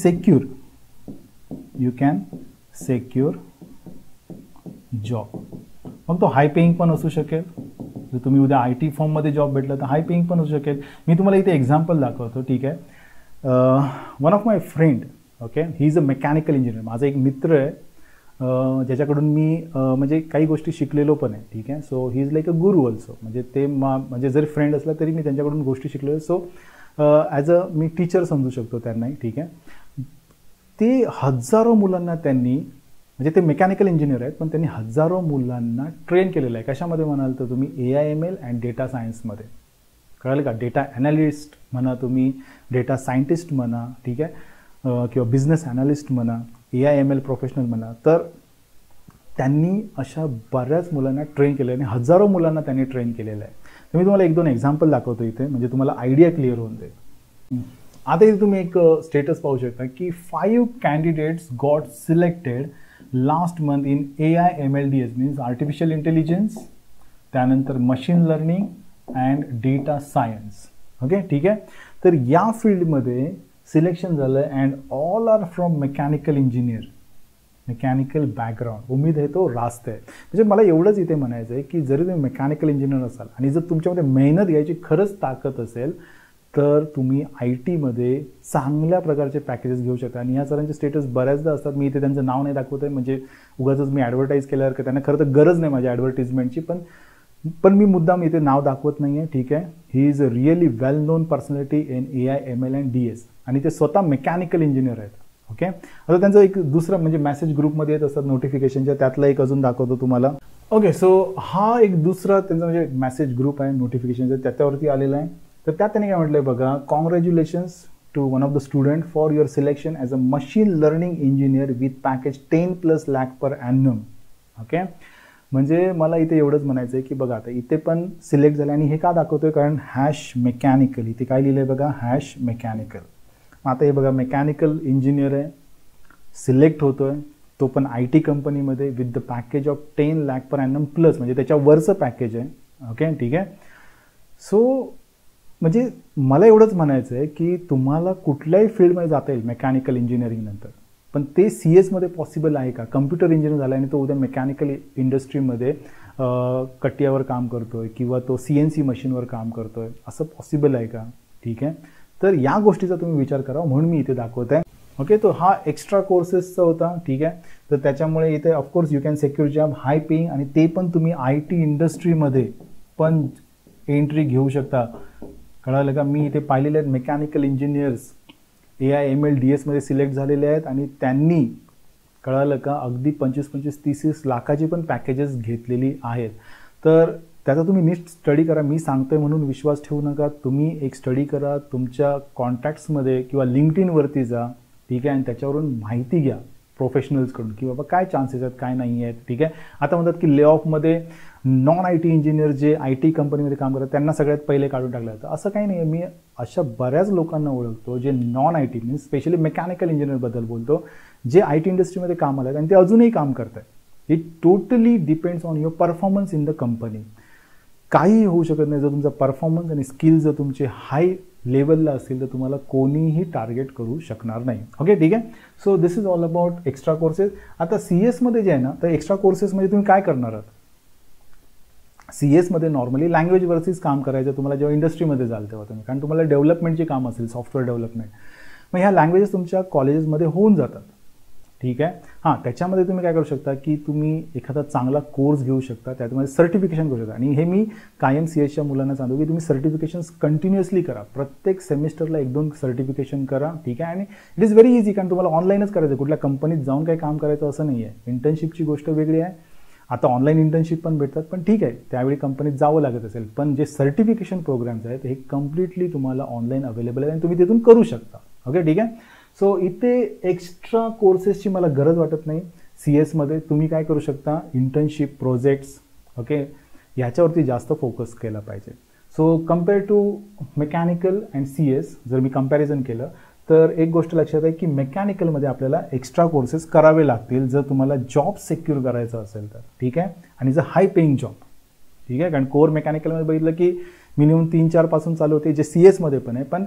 secure job. मग तो हाय पेइंग पण असू शकेल, जर तुम्ही उद्या IT फॉर्ममध्ये जॉब भेटला तर हाय पेइंग पण असू शकेल. मी तुम्हाला इथे एक्झाम्पल दाखवतो, ठीक आहे. One of my friend, okay, he is a mechanical engineer. माझा एक मित्र आहे ज्याच्याकडून मी म्हणजे काही गोष्टी शिकलेलो पण आहे, ठीक आहे. So he is like a Guru also, म्हणजे ते म्हणजे जरी फ्रेंड असला तरी मी त्यांच्याकडून गोष्टी शिकलेलो. So as a me teacher समजू शकतो त्यांनाही, ठीक आहे. ते हजारो मुलांना त्यांनी, म्हणजे ते मेकॅनिकल इंजिनियर आहेत पण त्यांनी हजारो मुलांना ट्रेन केलेलं आहे. कशामध्ये म्हणाल तर तुम्ही AI ML अँड डेटा सायन्समध्ये, कळलं का. डेटा ॲनालिस्ट म्हणा तुम्ही, डेटा सायंटिस्ट म्हणा, ठीक आहे, किंवा बिझनेस ॲनालिस्ट म्हणा, AI ML प्रोफेशनल म्हणा. तर त्यांनी अशा बऱ्याच मुलांना ट्रेन केलं आणि हजारो मुलांना त्यांनी ट्रेन केलेलं आहे. तर मी तुम्हाला 1-2 एक्झाम्पल दाखवतो इथे, म्हणजे तुम्हाला आयडिया क्लिअर होऊन जाईल. आता इथे तुम्ही एक स्टेटस पाहू शकता की 5 candidates got selected last month in AI MLDS, means artificial intelligence, त्यानंतर machine learning and data science. Okay, ठीक आहे. तर या फील्डमध्ये सिलेक्शन झालं आहे and all are from mechanical engineer, mechanical background. उमेद आहे तो रास्त आहे. म्हणजे मला एवढंच इथे म्हणायचं आहे की जरी तुम्ही मेकॅनिकल इंजिनियर असाल आणि जर तुमच्यामध्ये मेहनत घ्यायची खरंच ताकद असेल तर तुम्ही ITमध्ये चांगल्या प्रकारचे पॅकेजेस घेऊ शकता. आणि ह्या सरांचे स्टेटस बऱ्याचदा असतात, मी इथे त्यांचं नाव नाही दाखवत आहे, म्हणजे उगाचच मी ॲडव्हर्टाईज केल्यावर की त्यांना खरं तर गरज नाही माझ्या ॲडव्हर्टिजमेंटची, पण मी मुद्दाम इथे नाव दाखवत नाही आहे, ठीक आहे. He is a really well non personality in AI ML and DS, आणि ते स्वतः मेकॅनिकल इंजिनियर आहेत. ओके, आता त्यांचं एक दुसरं म्हणजे मेसेज ग्रुपमध्ये येत असतात नोटिफिकेशनच्या, त्यातला एक अजून दाखवतो तुम्हाला. ओके, सो हा एक दुसरा त्यांचा म्हणजे मेसेज ग्रुप आहे नोटिफिकेशनचा, त्याच्यावरती आलेला आहे. तर त्यात त्यांनी काय म्हटलंय बघा, congratulations to one of the student for your selection as a machine learning engineer with package 10+ lakh per annum. Okay, म्हणजे मला इथे एवढंच म्हणायचं आहे की बघा आता इथे पण सिलेक्ट झालं, आणि हे का दाखवतोय कारण #मेकॅनिकल इथे काय लिहिलं आहे बघा, #मेकॅनिकल. आता हे बघा मेकॅनिकल इंजिनियर आहे, सिलेक्ट होतोय, तो पण IT कंपनीमध्ये with the package of 10 lakh per annum plus, म्हणजे त्याच्यावरचं पॅकेज आहे. ओके ठीक आहे. सो म्हणजे मला एवढंच म्हणायचं आहे की तुम्हाला कुठल्याही फील्डमध्ये जाता येईल मेकॅनिकल इंजिनिअरिंग नंतर, पण ते CS मध्ये पॉसिबल आहे का? कम्प्युटर इंजिनियर झाला आणि तो उद्या मेकॅनिकल इंडस्ट्रीमध्ये कट्ट्यावर काम करतोय किंवा तो CNC मशीनवर काम करतोय, असं पॉसिबल आहे का? ठीक आहे, तर या गोष्टीचा तुम्ही विचार करा म्हणून मी इथे दाखवत आहे. ओके, तो हा एक्स्ट्रा कोर्सेसचा होता. ठीक आहे, तर त्याच्यामुळे इथे of course you can secure job, high paying, आणि ते पण तुम्ही IT इंडस्ट्रीमध्ये पण एंट्री घेऊ शकता. कळालं का? मी इथे पाहिलेले आहेत mechanical engineers AI ML DS मध्ये सिलेक्ट झालेले आहेत आणि त्यांनी कळालं का अगदी 25-25, 30-30 लाखाची पण पॅकेजेस घेतलेली आहेत. तर त्याचा तुम्ही नीट स्टडी करा. मी सांगतोय म्हणून विश्वास ठेवू नका. तुम्ही एक स्टडी करा, तुमच्या कॉन्टॅक्ट्समध्ये किंवा लिंक्डइनवरती जा. ठीक आहे, आणि त्याच्यावरून माहिती घ्या प्रोफेशनल्सकडून की बाबा काय चान्सेस आहेत, काय नाही आहेत. ठीक आहे, आता म्हणतात की ले ऑफमध्ये नॉन IT इंजिनियर जे IT कंपनीमध्ये काम करतात त्यांना सगळ्यात पहिले काढून टाकलं जातं. असं काही नाही आहे. मी अशा बऱ्याच लोकांना ओळखतो जे non IT means specially mechanical इंजिनियरबद्दल बोलतो, जे IT इंडस्ट्रीमध्ये कामाला आहेत आणि ते अजूनही काम करत आहेत. It totally depends on your performance in the company. काही होऊ शकत नाही. जर तुमचा परफॉर्मन्स आणि स्किल जर तुमचे हाय लेवलला असेल तर तुम्हाला कोणीही टार्गेट करू शकणार नाही. ओके ठीक आहे. So this is all about extra courses. आता CS मध्ये जे आहे ना, तर एक्स्ट्रा कोर्सेसमध्ये तुम्ही काय करणार आहात? CS मध्ये नॉर्मली लँग्वेजवरतीच काम करायचं तुम्हाला जेव्हा इंडस्ट्रीमध्ये जाल तेव्हा तुम्ही, कारण तुम्हाला डेव्हलपमेंटचे काम असेल, सॉफ्टवेअर डेव्हलपमेंट. मग ह्या लँग्वेजेस तुमच्या कॉलेजेसमध्ये होऊन जातात. ठीक आहे. हां, त्याच्यामध्ये तुम्ही काय करू शकता की तुम्ही एखादा चांगला कोर्स घेऊ शकता, त्यामध्ये सर्टिफिकेशन करू शकता. आणि हे मी कायम CS मुलांना सांगतो की तुम्ही सर्टिफिकेशन्स कंटिन्युअसली करा. प्रत्येक सेमिस्टरला 1-2 सर्टिफिकेशन करा. ठीक आहे, आणि इट इज व्हेरी इझी, कारण तुम्हाला ऑनलाईनच करायचं, कुठल्या कंपनीत जाऊन काही काम करायचं असं नाही आहे. इंटर्नशिपची गोष्ट वेगळी आहे. आता ऑनलाईन इंटर्नशिप पण भेटतात, पण ठीक आहे त्यावेळी कंपनीत जावं लागत असेल, पण जे सर्टिफिकेशन प्रोग्राम्स आहेत हे कम्प्लिटली तुम्हाला ऑनलाईन अवेलेबल आहे आणि तुम्ही तिथून करू शकता. ओके ठीक आहे. सो इथे एक्स्ट्रा कोर्सेसची मला गरज वाटत नाही. CS मध्ये तुम्ही काय करू शकता, इंटर्नशिप, प्रोजेक्ट्स, ओके, याच्यावरती जास्त फोकस केला पाहिजे. So compare to mechanical and CS जर मी कंपॅरिझन केलं तर एक गोष्ट लक्षात आहे की मेकॅनिकलमध्ये आपल्याला एक्स्ट्रा कोर्सेस करावे लागतील जर तुम्हाला जॉब सिक्युअर करायचा असेल तर. ठीक आहे, आणि जर हाय पेईंग जॉब. ठीक आहे, कारण कोर मेकॅनिकलमध्ये बघितलं की मिनिमम 3-4 पासून चालू होते, जे CS मध्ये पण आहे, पण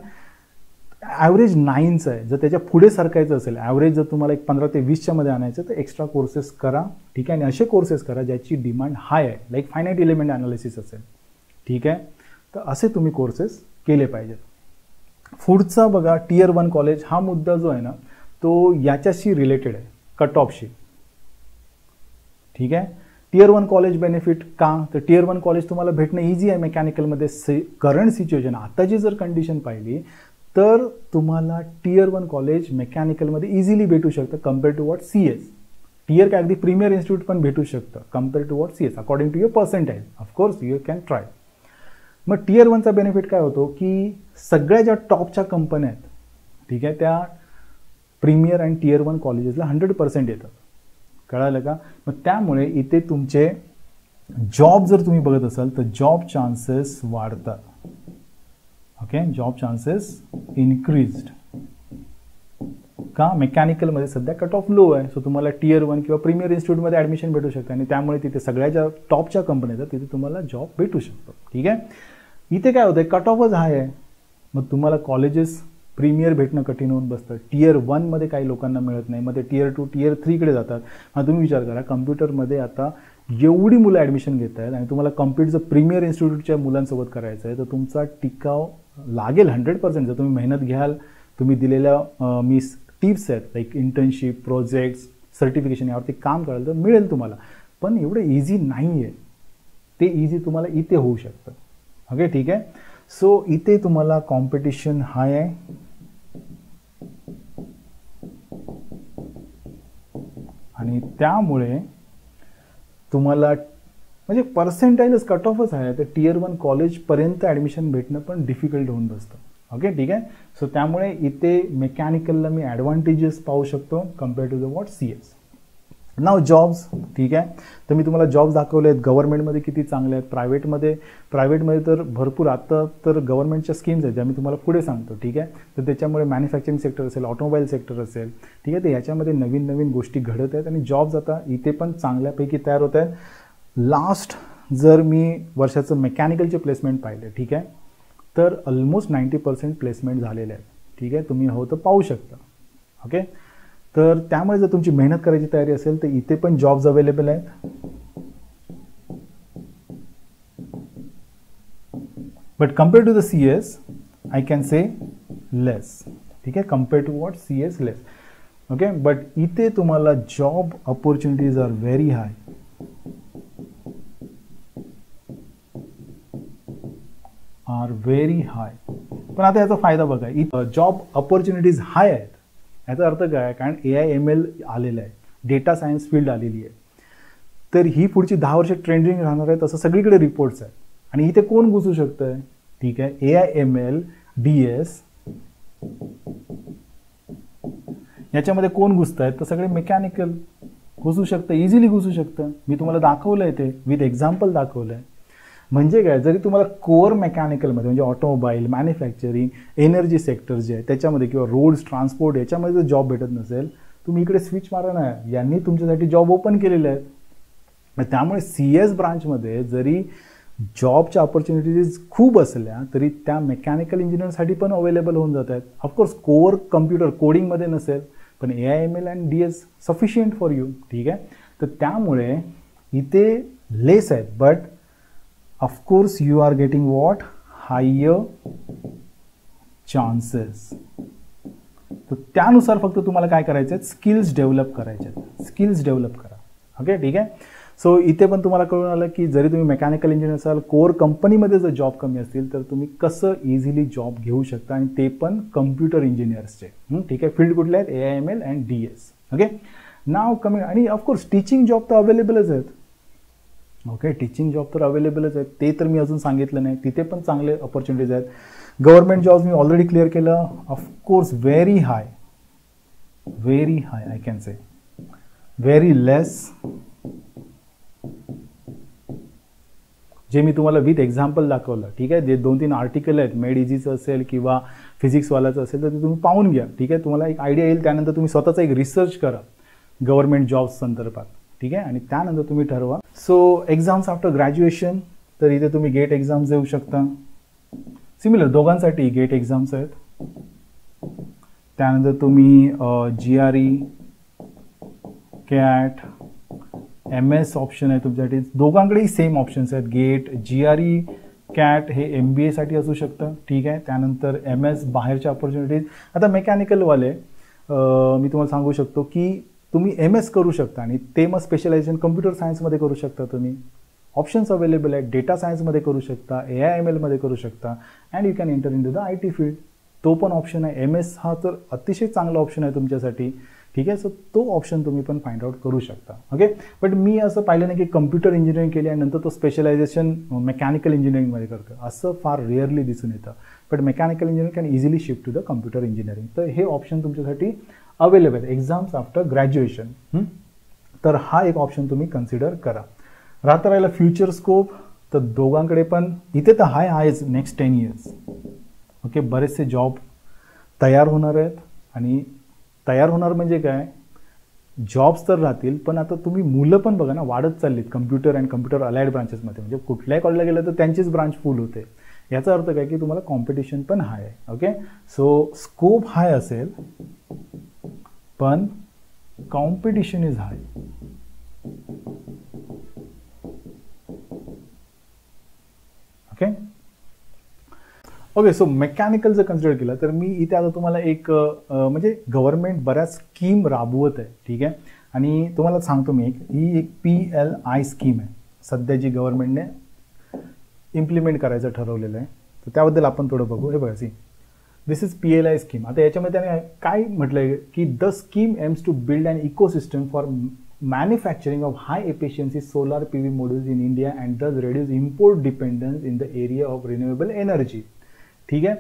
ॲव्हरेज 9चं आहे. जर त्याच्या पुढे सरकायचं असेल, ॲव्हरेज जर तुम्हाला एक 15 ते 20च्या मध्ये आणायचं तर एक्स्ट्रा कोर्सेस करा. ठीक आहे, आणि असे कोर्सेस करा ज्याची डिमांड हाय आहे, लाईक फायनाईट एलिमेंट ॲनालिसिस असेल. ठीक आहे, तर असे तुम्ही कोर्सेस केले पाहिजेत. पुढचा बघा, Tier 1 कॉलेज. हा मुद्दा जो आहे ना तो याच्याशी रिलेटेड आहे, कट ऑफशी. ठीक आहे, Tier 1 कॉलेज बेनिफिट का? तर Tier 1 कॉलेज तुम्हाला भेटणं इझी आहे मेकॅनिकलमध्ये. करंट सिच्युएशन आताची जर कंडिशन पाहिली तर तुम्हाला Tier 1 कॉलेज मेकॅनिकलमध्ये इझिली भेटू शकतं compare to what CS. Tier काय अगदी प्रीमियर इन्स्टिट्यूट पण भेटू शकतं compare to what CS according to your percentile. Of course you can try. मग Tier 1चा बेनिफिट काय होतो की सगळ्या ज्या टॉपच्या कंपन्या आहेत, ठीक आहे, त्या प्रीमियर अँड Tier 1 कॉलेजेसला 100% येतात. कळालं का? मग त्यामुळे इथे तुमचे जॉब जर तुम्ही बघत असाल तर जॉब चान्सेस वाढतात. Okay, job chances increased. का? मेकॅनिकलमध्ये सध्या कट ऑफ लो आहे. सो तुम्हाला Tier 1 किंवा प्रीमियर इन्स्टिट्यूटमध्ये ॲडमिशन भेटू शकतं आणि त्यामुळे तिथे सगळ्या ज्या टॉपच्या कंपन्या आहेत तिथे तुम्हाला जॉब भेटू शकतो. ठीक आहे, इथे काय होतं, कट ऑफच हाय आहे. मग तुम्हाला कॉलेजेस प्रीमियर भेटणं कठीण होऊन बसतं. Tier 1मध्ये काही लोकांना मिळत नाही, मग ते Tier 2, Tier 3कडे जातात. मग तुम्ही विचार करा, कम्प्युटरमध्ये आता एवढी मुलं ॲडमिशन घेत आहेत आणि तुम्हाला कम्प्युटरचं प्रीमियर इन्स्टिट्यूटच्या मुलांसोबत करायचं आहे तर तुमचा टिकाव लागेल 100%. जर तुम्ही मेहनत घ्याल, तुम्ही दिलेल्या मी टिप्स आहेत लाईक इंटर्नशिप, प्रोजेक्ट्स, सर्टिफिकेशन यावरती काम कराल तर मिळेल तुम्हाला. पण एवढं इझी नाही आहे. ते इझी तुम्हाला इथे होऊ शकतं. ओके ठीक आहे. सो इथे तुम्हाला कॉम्पिटिशन हाय आहे. आणि त्यामुळे तुम्हाला म्हणजे पर्सेंटाईलच कट ऑफच आहे तर Tier 1 कॉलेजपर्यंत ॲडमिशन भेटणं पण डिफिकल्ट होऊन बसतं. ओके ठीक आहे. सो त्यामुळे इथे मेकॅनिकलला मी ॲडव्हान्टेजेस पाहू शकतो compare to the what CS. Now jobs. ठीक आहे, तर मी तुम्हाला जॉब्स दाखवले आहेत. गव्हर्नमेंटमध्ये किती चांगले आहेत, प्रायव्हेटमध्ये तर भरपूर. आता तर गव्हर्नमेंटच्या स्कीम्स आहेत ज्या मी तुम्हाला पुढे सांगतो. ठीक आहे, तर त्याच्यामुळे मॅन्युफॅक्चरिंग सेक्टर असेल, ऑटोमोबाईल सेक्टर असेल, ठीक आहे, तर याच्यामध्ये नवीन नवीन गोष्टी घडत आहेत आणि जॉब्स आता इथे पण चांगल्यापैकी तयार होत आहेत. लास्ट जर मी वर्षाचं मेकॅनिकलचे प्लेसमेंट पाहिले, ठीक आहे, तर ऑलमोस्ट 90% प्लेसमेंट झालेले आहेत, ठीक आहे, तुम्ही हो तर पाहू शकता. ओके, तर त्यामुळे जर तुमची मेहनत करायची तयारी असेल तर इथे पण जॉब्स अवेलेबल आहेत. But compare to the CS I can say less, ठीक आहे, compare to what CS less. Okay, but इथे तुम्हाला job opportunities are very high. पण आता याचा फायदा बघा, जॉब अपॉर्च्युनिटीज हाय आहेत. याचा अर्थ काय? कारण AI/ML आलेलं आहे, डेटा सायन्स फील्ड आलेली आहे, तर ही पुढची 10 वर्ष ट्रेंडिंग राहणार आहे, तसं सगळीकडे रिपोर्ट्स आहेत. आणि इथे कोण घुसू शकतं? ठीक आहे, AI/ML DS याच्यामध्ये कोण घुसत आहेत? तर सगळे मेकॅनिकल घुसू शकतं, इझिली घुसू शकतं. मी तुम्हाला दाखवलं आहे ते, विथ एक्झाम्पल दाखवलं आहे. म्हणजे काय, जरी तुम्हाला कोअर मेकॅनिकलमध्ये म्हणजे ऑटोमोबाईल, मॅन्युफॅक्चरिंग, एनर्जी सेक्टर जे आहे त्याच्यामध्ये किंवा रोड्स, ट्रान्सपोर्ट याच्यामध्ये जर जॉब भेटत नसेल, तुम्ही इकडे स्विच मारा ना, यांनी तुमच्यासाठी जॉब ओपन केलेले आहेत. त्यामुळे CS ब्रांचमध्ये जरी जॉबच्या ऑपॉर्च्युनिटीज खूप असल्या तरी त्या मेकॅनिकल इंजिनिअरसाठी पण अवेलेबल होऊन जात आहेत. ऑफकोर्स कोअर कम्प्युटर कोडिंगमध्ये नसेल, पण AI/ML and DS sufficient for you, ठीक आहे. तर त्यामुळे इथे लेस आहेत, but of course you are getting what higher chances. तर त्यानुसार फक्त तुम्हाला काय करायचं आहे? स्किल्स डेव्हलप करायचे आहेत, स्किल्स डेव्हलप करा. ओके, ठीक आहे. सो इथे पण तुम्हाला कळून आलं की जरी तुम्ही मेकॅनिकल इंजिनियर असाल, कोअर कंपनीमध्ये जर जॉब कमी असतील तर तुम्ही कसं इझिली जॉब घेऊ शकता, आणि ते पण कम्प्युटर इंजिनियर्सचे. ठीक आहे, फील्ड कुठले आहेत? AI/ML and DS. ओके, नाव कमी. आणि ऑफकोर्स टीचिंग जॉब तर अवेलेबलच आहेत. ओके, टीचिंग जॉब तर अवेलेबलच आहेत, ते तर मी अजून सांगितलं नाही, तिथे पण चांगले अपॉर्च्युनिटीज आहेत. गव्हर्नमेंट जॉब्स मी ऑलरेडी क्लिअर केलं. Of course very high I can say, very less. जे मी तुम्हाला विथ एक्झाम्पल दाखवलं, ठीक आहे, जे 2-3 आर्टिकल आहेत, मेड इझीचं असेल किंवा फिजिक्सवालाचं असेल तर ते तुम्ही पाहून घ्या. ठीक आहे, तुम्हाला एक आयडिया येईल. त्यानंतर तुम्ही स्वतःचा एक रिसर्च करा गव्हर्नमेंट जॉब्स संदर्भात, ठीक आहे, आणि त्यानंतर तुम्ही ठरवा. सो एक्झाम्स आफ्टर ग्रॅज्युएशन, तर इथे तुम्ही गेट एक्झाम्स देऊ शकता. सिमिलर दोघांसाठी गेट एक्झाम्स आहेत. त्यानंतर तुम्ही GRE, CAT, MS ऑप्शन आहे तुमच्यासाठी. दोघांकडेही सेम ऑप्शन्स आहेत. गेट, GRE, CAT हे MBA साठी असू शकतं, ठीक आहे. त्यानंतर MS बाहेरच्या ऑपॉर्च्युनिटीज. आता मेकॅनिकलवाले मी तुम्हाला सांगू शकतो की तुम्ही MS करू शकता आणि ते मग स्पेशलायझेशन कम्प्युटर सायन्समध्ये करू शकता. तुम्ही ऑप्शन्स अवेलेबल आहेत. डेटा सायन्समध्ये करू शकता, AI/ML मध्ये करू शकता, and you can enter in to the IT field. तो पण ऑप्शन आहे. MS हा तर अतिशय चांगला ऑप्शन आहे तुमच्यासाठी, ठीक आहे. सो तो ऑप्शन तुम्ही पण फाइंड आउट करू शकता. ओके, बट मी असं पाहिलं नाही की कम्प्युटर इंजिनिअरिंग केली आणि नंतर तो स्पेशलायझेशन मेकॅनिकल इंजिनिअरिंगमध्ये करतो, असं फार रेअरली दिसून येतं. But mechanical engineering can easily shift to the computer engineering. तर हे ऑप्शन तुमच्यासाठी अवेलेबल आहे. एक्झाम्स आफ्टर ग्रॅज्युएशन, तर हा एक ऑप्शन तुम्ही कन्सिडर करा. राहता राहिला फ्युचर स्कोप, तर दोघांकडे पण इथे तर आहेच नेक्स्ट 10 years. ओके, बरेचसे जॉब तयार होणार आहेत. आणि तयार होणार म्हणजे काय, जॉब्स तर राहतील, पण आता तुम्ही मुलं पण बघा ना, वाढत चाललीत कम्प्युटर अँड कम्प्युटर अलाइड ब्रांचेसमध्ये. म्हणजे कुठल्याही कॉलेजला गेलं तर त्यांचीच ब्रांच फुल होते. याचा अर्थ काय की तुम्हाला कॉम्पिटिशन पण हाय आहे. ओके, सो स्कोप हाय असेल पण competition is hi. Okay okay, so mechanical जर कन्सिडर केलं तर मी इथे आता तुम्हाला एक म्हणजे गव्हर्नमेंट बऱ्याच स्कीम राबवत आहे, ठीक आहे. आणि तुम्हाला सांगतो मी ही एक PLI स्कीम आहे सध्या जी गव्हर्नमेंटने इम्प्लिमेंट करायचं ठरवलेलं आहे. तर त्याबद्दल आपण थोडं बघू. हे बघा, see this is PLI scheme. आता याच्यामध्ये त्याने काय म्हटलंय की the scheme aims to build an ecosystem for manufacturing of high efficiency solar PV modules in India and thus reduce import dependence in the area of renewable energy. ठीक है.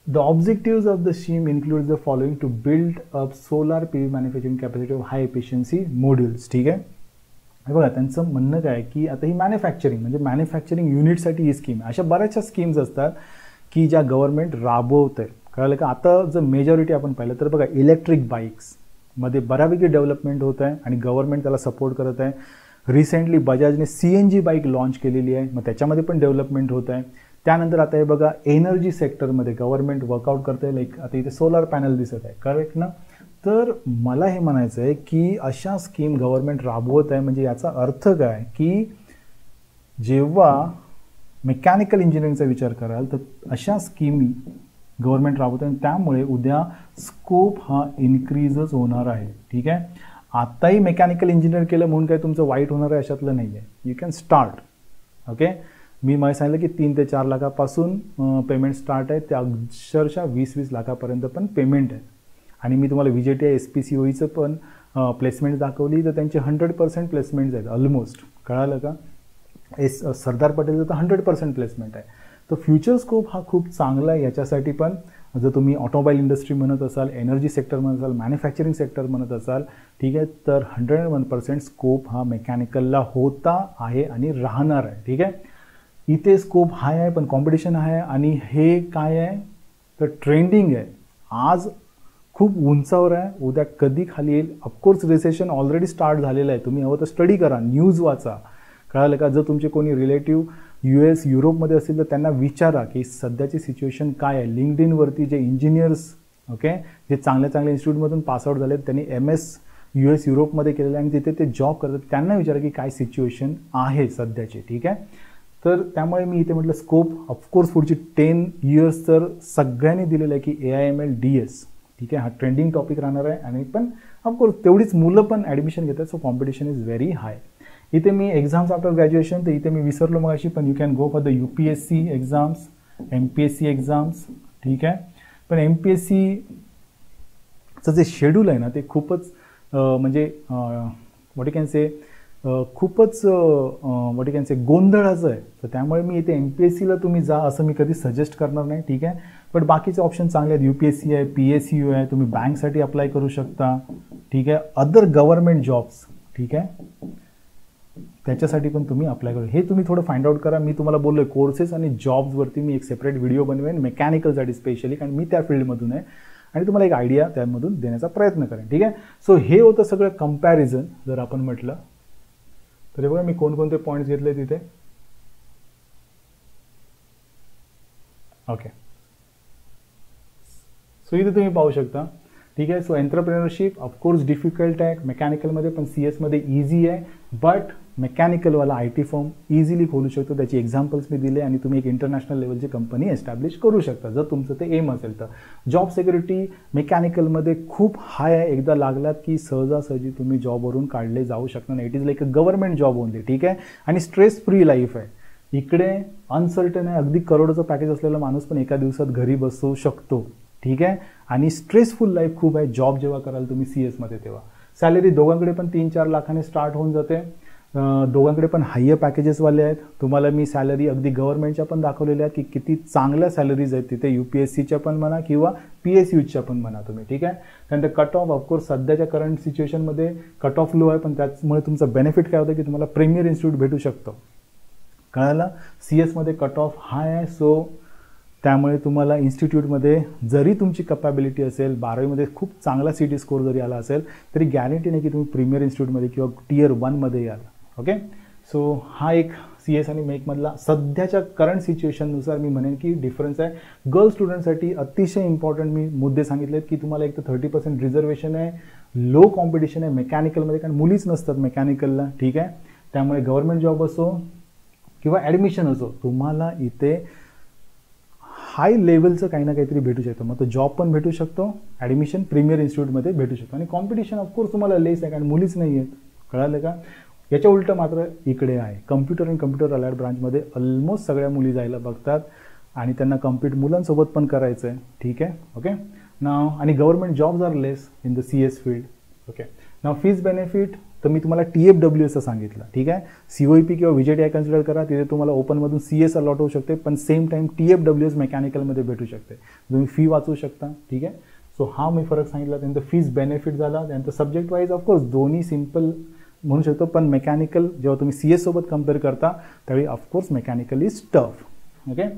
The objectives of the scheme includes the following: to build up solar PV manufacturing capacity of high efficiency modules. ठीक आहे. बघा त्यांचं म्हणणं काय की आता ही मॅन्युफॅक्चरिंग म्हणजे मॅन्युफॅक्चरिंग युनिटसाठी ही स्कीम आहे. अशा बऱ्याचशा स्कीम्स असतात की ज्या गव्हर्नमेंट राबवत आहे. कळलं का. आता जर मेजॉरिटी आपण पाहिलं तर बघा इलेक्ट्रिक बाईक्स मध्ये बऱ्यापैकी डेव्हलपमेंट होत आहे आणि गव्हर्नमेंट त्याला सपोर्ट करत आहे. रिसेंटली बजाजने CNG बाईक लॉन्च केलेली आहे, मग त्याच्यामध्ये पण डेव्हलपमेंट होत आहे. त्यानंतर आता हे बघा एनर्जी सेक्टरमध्ये गव्हर्नमेंट वर्कआउट करते, लाईक आता इथे सोलार पॅनल दिसत आहे, करेक्ट ना. तर मला हे म्हणायचं आहे की अशा स्कीम गव्हर्नमेंट राबवत आहे, म्हणजे याचा अर्थ काय की जेव्हा मेकॅनिकल इंजिनिअरिंगचा विचार कराल तर अशा स्कीम गव्हर्नमेंट राबवत आहे, त्यामुळे उद्या स्कोप हा इन्क्रीजच होणार आहे. ठीक आहे, आत्ताही मेकॅनिकल इंजिनिअर केलं म्हणून काय तुमचं वाईट होणार आहे अशातलं नाही आहे. You can start. ओके, मी मला सांगितलं की 3 ते 4 लाखापासून पेमेंट स्टार्ट आहे, ते अक्षरशः 20-20 लाखापर्यंत पण पेमेंट आहे. आणि मी तुम्हाला VJTI SPCOEचं पण प्लेसमेंट दाखवली, तर त्यांचे 100% प्लेसमेंट्स आहेत ऑलमोस्ट. कळालं का. सरदार पटेलचं तर 100% प्लेसमेंट आहे. तर फ्युचर स्कोप हा खूप चांगला आहे याच्यासाठी पण. जर तुम्ही ऑटोमोबाईल इंडस्ट्री म्हणत असाल, एनर्जी सेक्टर म्हणत असाल, मॅन्युफॅक्चरिंग सेक्टर म्हणत असाल, ठीक आहे, तर 101% स्कोप हा मेकॅनिकलला होता आहे आणि राहणार आहे. ठीक आहे, इथे स्कोप हाय आहे पण कॉम्पिटिशन आहे. आणि हे काय आहे तर ट्रेंडिंग आहे. आज खूप उंचावर आहे, उद्या कधी खाली येईल. ऑफकोर्स रिसेशन ऑलरेडी स्टार्ट झालेलं आहे, तुम्ही हवं तर स्टडी करा, न्यूज वाचा. कळालं का. जर तुमचे कोणी रिलेटिव्ह US युरोपमध्ये असतील तर त्यांना विचारा की सध्याची सिच्युएशन काय आहे. लिंक्डइनवरती जे इंजिनियर्स ओके जे चांगल्या इन्स्टिट्यूटमधून पासआउट झाले, त्यांनी MS US युरोपमध्ये केलेलं आहे आणि तिथे ते जॉब करतात, त्यांना विचारा की काय सिच्युएशन आहे सध्याची. ठीक आहे, तर त्यामुळे मी इथे म्हटलं स्कोप ऑफकोर्स पुढची 10 इयर्स तर सगळ्यांनी दिलेलं आहे की AIML DS. ठीक आहे, हा ट्रेंडिंग टॉपिक राहणार आहे. आणि पण ऑफकोर्स तेवढीच मुलं पण ॲडमिशन घेतात, सो कॉम्पिटिशन इज व्हेरी हाय. इथे मी एक्झाम्स आफ्टर ग्रॅज्युएशन, तर इथे मी विसरलो मगाशी, पण you can go for the UPSC exams, MPSC exams. ठीक आहे, पण MPSCचं जे शेड्यूल आहे ना ते खूपच म्हणजे व्हॉट यू कॅन से खूपच व्हॉट यू कॅन से गोंधळाचं आहे. तर त्यामुळे मी इथे MPSCला तुम्ही जा असं मी कधी सजेस्ट करणार नाही. ठीक आहे, पण बाकीचे ऑप्शन चांगले आहेत. UPSC आहे, PSU आहे, तुम्ही बँकसाठी अप्लाय करू शकता. ठीक आहे, अदर गव्हर्नमेंट जॉब्स. ठीक आहे, त्याच्यासाठी पण तुम्ही अप्लाय करू. हे तुम्ही थोडं फाइंड आउट करा. मी तुम्हाला बोललो कोर्सेस आणि जॉब्सवरती मी एक सेपरेट व्हिडिओ बनवेन मेकॅनिकलसाठी स्पेशली, कारण मी त्या फील्डमधून आहे आणि तुम्हाला एक आयडिया त्यामधून देण्याचा प्रयत्न करेन. ठीक आहे, सो हे होतं सगळं कंपॅरिझन. जर आपण म्हटलं तर बघा मी कोणकोणते पॉईंट्स घेतले तिथे. ओके, सो इथे तुम्ही पाहू शकता. ठीक आहे, सो एंटरप्रेनरशिप ऑफकोर्स डिफिकल्ट आहे मेकॅनिकलमध्ये, पण CS मध्ये इझी आहे. बट मेकॅनिकलवाला IT फॉर्म इझिली खोलू शकतो. त्याची एक्झाम्पल्स मी दिले आणि तुम्ही एक इंटरनॅशनल लेवलची कंपनी एस्टॅब्लिश करू शकता जर तुमचं ते एम असेल तर. जॉब सिक्युरिटी मेकॅनिकलमध्ये खूप हाय आहे. एकदा लागलात की सहजासहजी तुम्ही जॉबवरून काढले जाऊ शकणार नाही. It is like a government job only. ठीक आहे, आणि स्ट्रेस फ्री लाईफ आहे. इकडे अनसर्टन आहे, अगदी करोडोचं पॅकेज असलेला माणूस पण एका दिवसात घरी बसू शकतो. ठीक आहे, आणि स्ट्रेसफुल लाईफ खूप आहे जॉब जेव्हा कराल तुम्ही CS मध्ये तेव्हा. सॅलरी दोघांकडे पण 3-4 लाखाने स्टार्ट होऊन जाते. दोघांकडे पण हायर पॅकेजेसवाले आहेत. तुम्हाला मी सॅलरी अगदी गव्हर्नमेंटच्या पण दाखवलेल्या आहेत की किती चांगल्या सॅलरीज आहेत तिथे, UPSCच्या पण म्हणा किंवा PSUच्या पण म्हणा तुम्ही. ठीक आहे, त्यानंतर कट ऑफ ऑफकोर्स सध्याच्या करंट सिच्युएशनमध्ये कट ऑफ लो आहे, पण त्यामुळे तुमचं बेनिफिट काय होतं की तुम्हाला प्रीमियर इन्स्टिट्यूट भेटू शकतो. कळालं. CS मध्ये कट ऑफ हाय आहे, सो त्यामुळे तुम्हाला इन्स्टिट्यूटमध्ये जरी तुमची कपॅबिलिटी असेल, 12वीमध्ये खूप चांगला CT स्कोर जरी आला असेल तरी गॅरंटी नाही की तुम्ही प्रीमियर इन्स्टिट्यूटमध्ये किंवा Tier 1मध्ये याल. ओके, सो हा एक CS आणि मेकमधला सध्याच्या करंट सिच्युएशननुसार मी म्हणेन की डिफरन्स आहे. गर्ल स्टुडंटसाठी अतिशय इम्पॉर्टंट मी मुद्दे सांगितलेत की तुम्हाला एक तर 30% रिझर्वेशन आहे, लो कॉम्पिटिशन आहे मेकॅनिकलमध्ये, कारण मुलीच नसतात मेकॅनिकलला. ठीक आहे, त्यामुळे गव्हर्नमेंट जॉब असो किंवा ॲडमिशन असो तुम्हाला इथे हाय लेवलचं काही ना काहीतरी भेटू शकतं. मग तो जॉब पण भेटू शकतो, ॲडमिशन प्रीमियर इन्स्टिट्यूटमध्ये भेटू शकतो. आणि कॉम्पिटिशन ऑफकोर्स तुम्हाला लेस आहे कारण मुलीच नाही आहेत. कळालं का. याच्या उलटं मात्र इकडे आहे. कम्प्युटर आणि कम्प्युटर अलाइड ब्रांचमध्ये ऑलमोस्ट सगळ्या मुली जायला बघतात आणि त्यांना कम्पीट मुलांसोबत पण करायचं आहे. ठीक आहे, ओके नाव. आणि government jobs are less in the CS field. Okay now fees benefit तर मी तुम्हाला TFW असं सांगितलं. ठीक आहे, COEP किंवा VJTI कन्सिडर करा, तिथे तुम्हाला ओपनमधून CS अलॉट होऊ शकते, पण सेम टाईम TFWS मेकॅनिकलमध्ये भेटू शकते, तुम्ही फी वाचू शकता. ठीक आहे, सो हा मी फरक सांगितला. त्यानंतर फीज बेनिफिट झाला. त्यानंतर सब्जेक्ट वाईज ऑफकोर्स दोन्ही सिम्पल म्हणू शकतो, पण मेकॅनिकल जेव्हा तुम्ही CS सोबत कम्पेअर करता त्यावेळी of course mechanical is tough. Okay,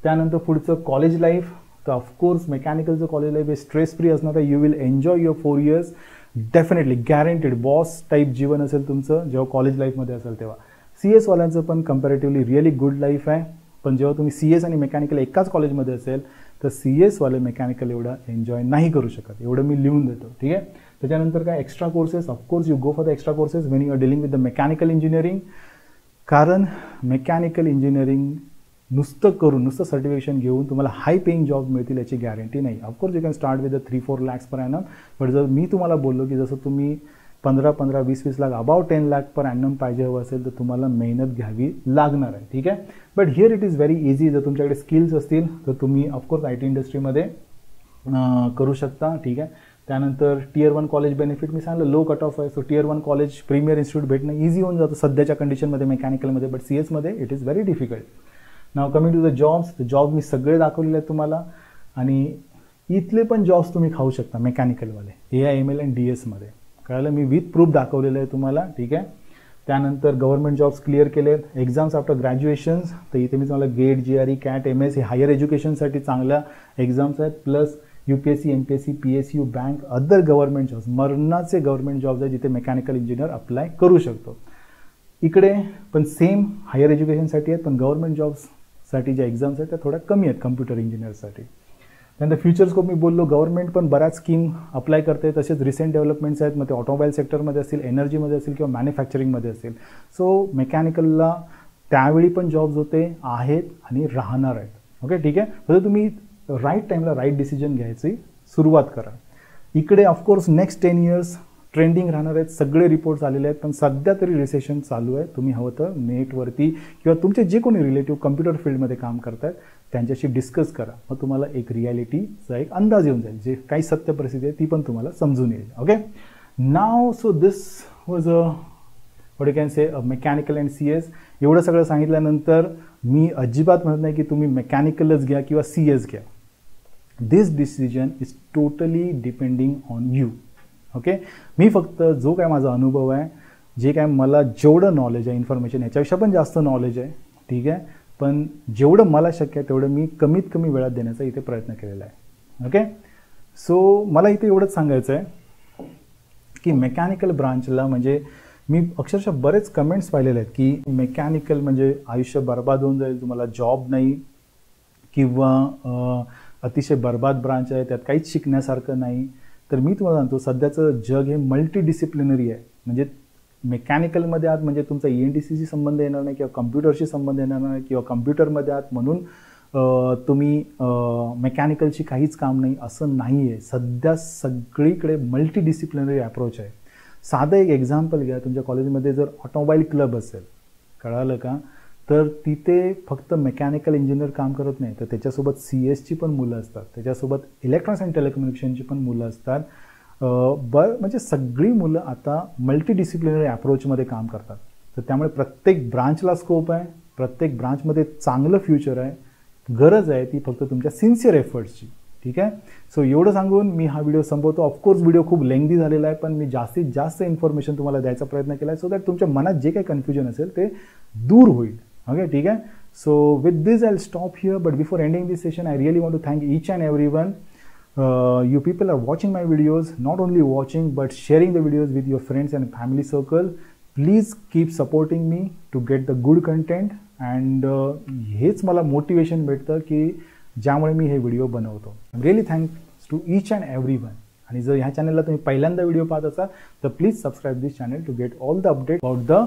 त्यानंतर पुढचं कॉलेज लाईफ. तर ऑफकोर्स मेकॅनिकलचं कॉलेज लाईफ हे स्ट्रेस फ्री असणार आहे. You will enjoy your 4 years. Definitely guaranteed boss type जीवन असेल तुमचं जेव्हा कॉलेज लाईफमध्ये असेल तेव्हा. CS वाल्यांचं पण कम्पॅरेटिव्हली रिअली गुड लाईफ आहे, पण जेव्हा तुम्ही CS आणि मेकॅनिकल एकाच कॉलेजमध्ये असेल तर CS वाले मेकॅनिकल एवढं एन्जॉय नाही करू शकत, एवढं मी लिहून देतो. ठीक आहे. त्याच्यानंतर काय extra courses, of course you go for the extra courses when you are dealing with the mechanical engineering. कारण मेकॅनिकल इंजिनिअरिंग नुसतं सर्टिफिकेशन घेऊन तुम्हाला हाय पेईंग जॉब मिळतील याची गॅरंटी नाही. Of course you can start with the 3-4 lakhs per annum, but जर मी तुम्हाला बोललो की जसं तुम्ही 15-15, 20-20 lakh about 10 lakh per annum पाहिजे हवं असेल तर तुम्हाला मेहनत घ्यावी लागणार आहे. ठीक आहे. But here it is very easy. जर तुमच्याकडे स्किल्स असतील तर तुम्ही ऑफकोर्स IT इंडस्ट्रीमध्ये करू शकता. ठीक आहे. त्यानंतर Tier 1 कॉलेज बेनिफिट मी सांगितलं लो कट ऑफ आहे, so Tier 1 college premier institute भेटणं इझी होऊन जातं सध्याच्या कंडिशनमध्ये मेकॅनिकलमध्ये, but CS it is very difficult. Now coming to the jobs, तर जॉब मी सगळे दाखवलेले आहेत तुम्हाला, आणि इथले पण जॉब्स तुम्ही खाऊ शकता मेकॅनिकलवाले AI ML आणि DS कळलं. मी विथ प्रूफ दाखवलेलं आहे तुम्हाला. ठीक आहे. त्यानंतर गव्हर्नमेंट जॉब्स क्लिअर केलेत. एक्झाम्स आफ्टर ग्रॅज्युएशन्स, तर इथे मी तुम्हाला गेट, GRE, CAT, MS हे हायर एज्युकेशनसाठी चांगल्या एक्झाम्स आहेत, plus UPSC, MPSC, PSU, bank, other government jobs, मरणाचे गव्हर्नमेंट जॉब्स आहेत जिथे मेकॅनिकल इंजिनियर अप्लाय करू शकतो. इकडे पण सेम हायर एज्युकेशनसाठी आहेत, पण गव्हर्नमेंट जॉब्ससाठी ज्या एक्झाम्स आहेत त्या थोड्या कमी आहेत कम्प्युटर इंजिनियरसाठी. त्यानंतर फ्युचर स्कोप मी बोललो, गव्हर्नमेंट पण बऱ्याच स्कीम अप्लाय करते, तसेच रिसेंट डेव्हलपमेंट्स आहेत, मग ते ऑटोमोबाईल सेक्टरमध्ये असतील, एनर्जीमध्ये असेल किंवा मॅन्युफॅक्चरिंगमध्ये असेल. सो मेकॅनिकलला त्यावेळी पण जॉब्स होते, आहेत आणि राहणार आहेत. ओके. ठीक आहे. म्हणजे तुम्ही राईट टाईमला राईट डिसिजन घ्यायची सुरुवात करा. इकडे ऑफकोर्स नेक्स्ट 10 years ट्रेंडिंग राहणार आहेत, सगळे रिपोर्ट्स आलेले आहेत, पण सध्या तरी रिसेशन चालू आहे. तुम्ही हवं तर नेटवरती किंवा तुमचे जे कोणी रिलेटिव्ह कम्प्युटर फील्डमध्ये काम करतात त्यांच्याशी डिस्कस करा, मग तुम्हाला एक रियालिटीचा एक अंदाज येऊन जाईल, जे काही सत्य परिस्थिती आहे ती पण तुम्हाला समजून येईल. Okay. Now so this was what you can say mechanical and CS. एवढं सगळं सांगितल्यानंतर मी अजिबात म्हणत नाही की तुम्ही मेकॅनिकलच घ्या किंवा CS घ्या. This decision is totally depending on you. Okay. मी फक्त जो काय माझा अनुभव आहे, जे काय मला जेवढं नॉलेज आहे, इन्फॉर्मेशन याच्यापेक्षा पण जास्त नॉलेज आहे. ठीक आहे. पण जेवढं मला शक्य आहे तेवढं मी कमीत कमी वेळात देण्याचा इथे प्रयत्न केलेला आहे. ओके. सो मला इथे एवढंच सांगायचं आहे की मेकॅनिकल ब्रांचला म्हणजे मी अक्षरशः बरेच कमेंट्स पाहिलेले आहेत की मेकॅनिकल म्हणजे आयुष्य बर्बाद होऊन जाईल, तुम्हाला जॉब नाही, किंवा अतिशय बर्बाद ब्रांच आहे, त्यात काहीच शिकण्यासारखं नाही. तर मी तुम्हाला सांगतो सध्याचं जग हे मल्टीडिसिप्लिनरी आहे. म्हणजे मेकॅनिकलमध्ये आहात म्हणजे तुमचा ENTCशी संबंध येणार नाही किंवा कम्प्युटरशी संबंध येणार नाही, किंवा कम्प्युटरमध्ये आहात म्हणून तुम्ही मेकॅनिकलशी काहीच काम नाही असं नाही आहे. सध्या सगळीकडे मल्टीडिसिप्लिनरी अप्रोच आहे. साधं एक एक्झाम्पल घ्या, तुमच्या कॉलेजमध्ये जर ऑटोमोबाईल क्लब असेल, कळालं का, तर तिथे फक्त मेकॅनिकल इंजिनियर काम करत नाही, तर त्याच्यासोबत CSची पण मुलं असतात, त्याच्यासोबत इलेक्ट्रॉनिक्स अँड टेलिकम्युनिकेशनची पण मुलं असतात. म्हणजे सगळी मुलं आता मल्टीडिसिप्लिनरी अप्रोचमध्ये काम करतात. तर त्यामुळे प्रत्येक ब्रांचला स्कोप आहे, प्रत्येक ब्रांचमध्ये चांगलं फ्युचर आहे. गरज आहे ती फक्त तुमच्या सिन्सिअर एफर्ट्सची. ठीक आहे. सो एवढं सांगून मी हा व्हिडिओ संपवतो. ऑफकोर्स व्हिडिओ खूप लेंथी झालेला आहे, पण मी जास्तीत जास्त इन्फॉर्मेशन तुम्हाला द्यायचा प्रयत्न केला आहे, सो दॅट तुमच्या मनात जे काही कन्फ्युजन असेल ते दूर होईल. ओके. ठीक आहे. So with this I will stop here, but before ending this session I really want to thank each and everyone. You people are watching my videos, not only watching but sharing the videos with your friends and family circle. Please keep supporting me to get the good content, and हेच मला motivation भेटतं की ज्यामुळे मी हे video बनवतो. Really thanks to each and everyone. आणि जर ह्या चॅनलला तुम्ही पहिल्यांदा व्हिडिओ पाहत असाल तर please subscribe this channel to get all the update about the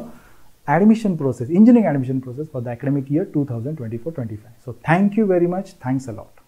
admission process, engineering admission process for the academic year 2024-25. So thank you very much. Thanks a lot.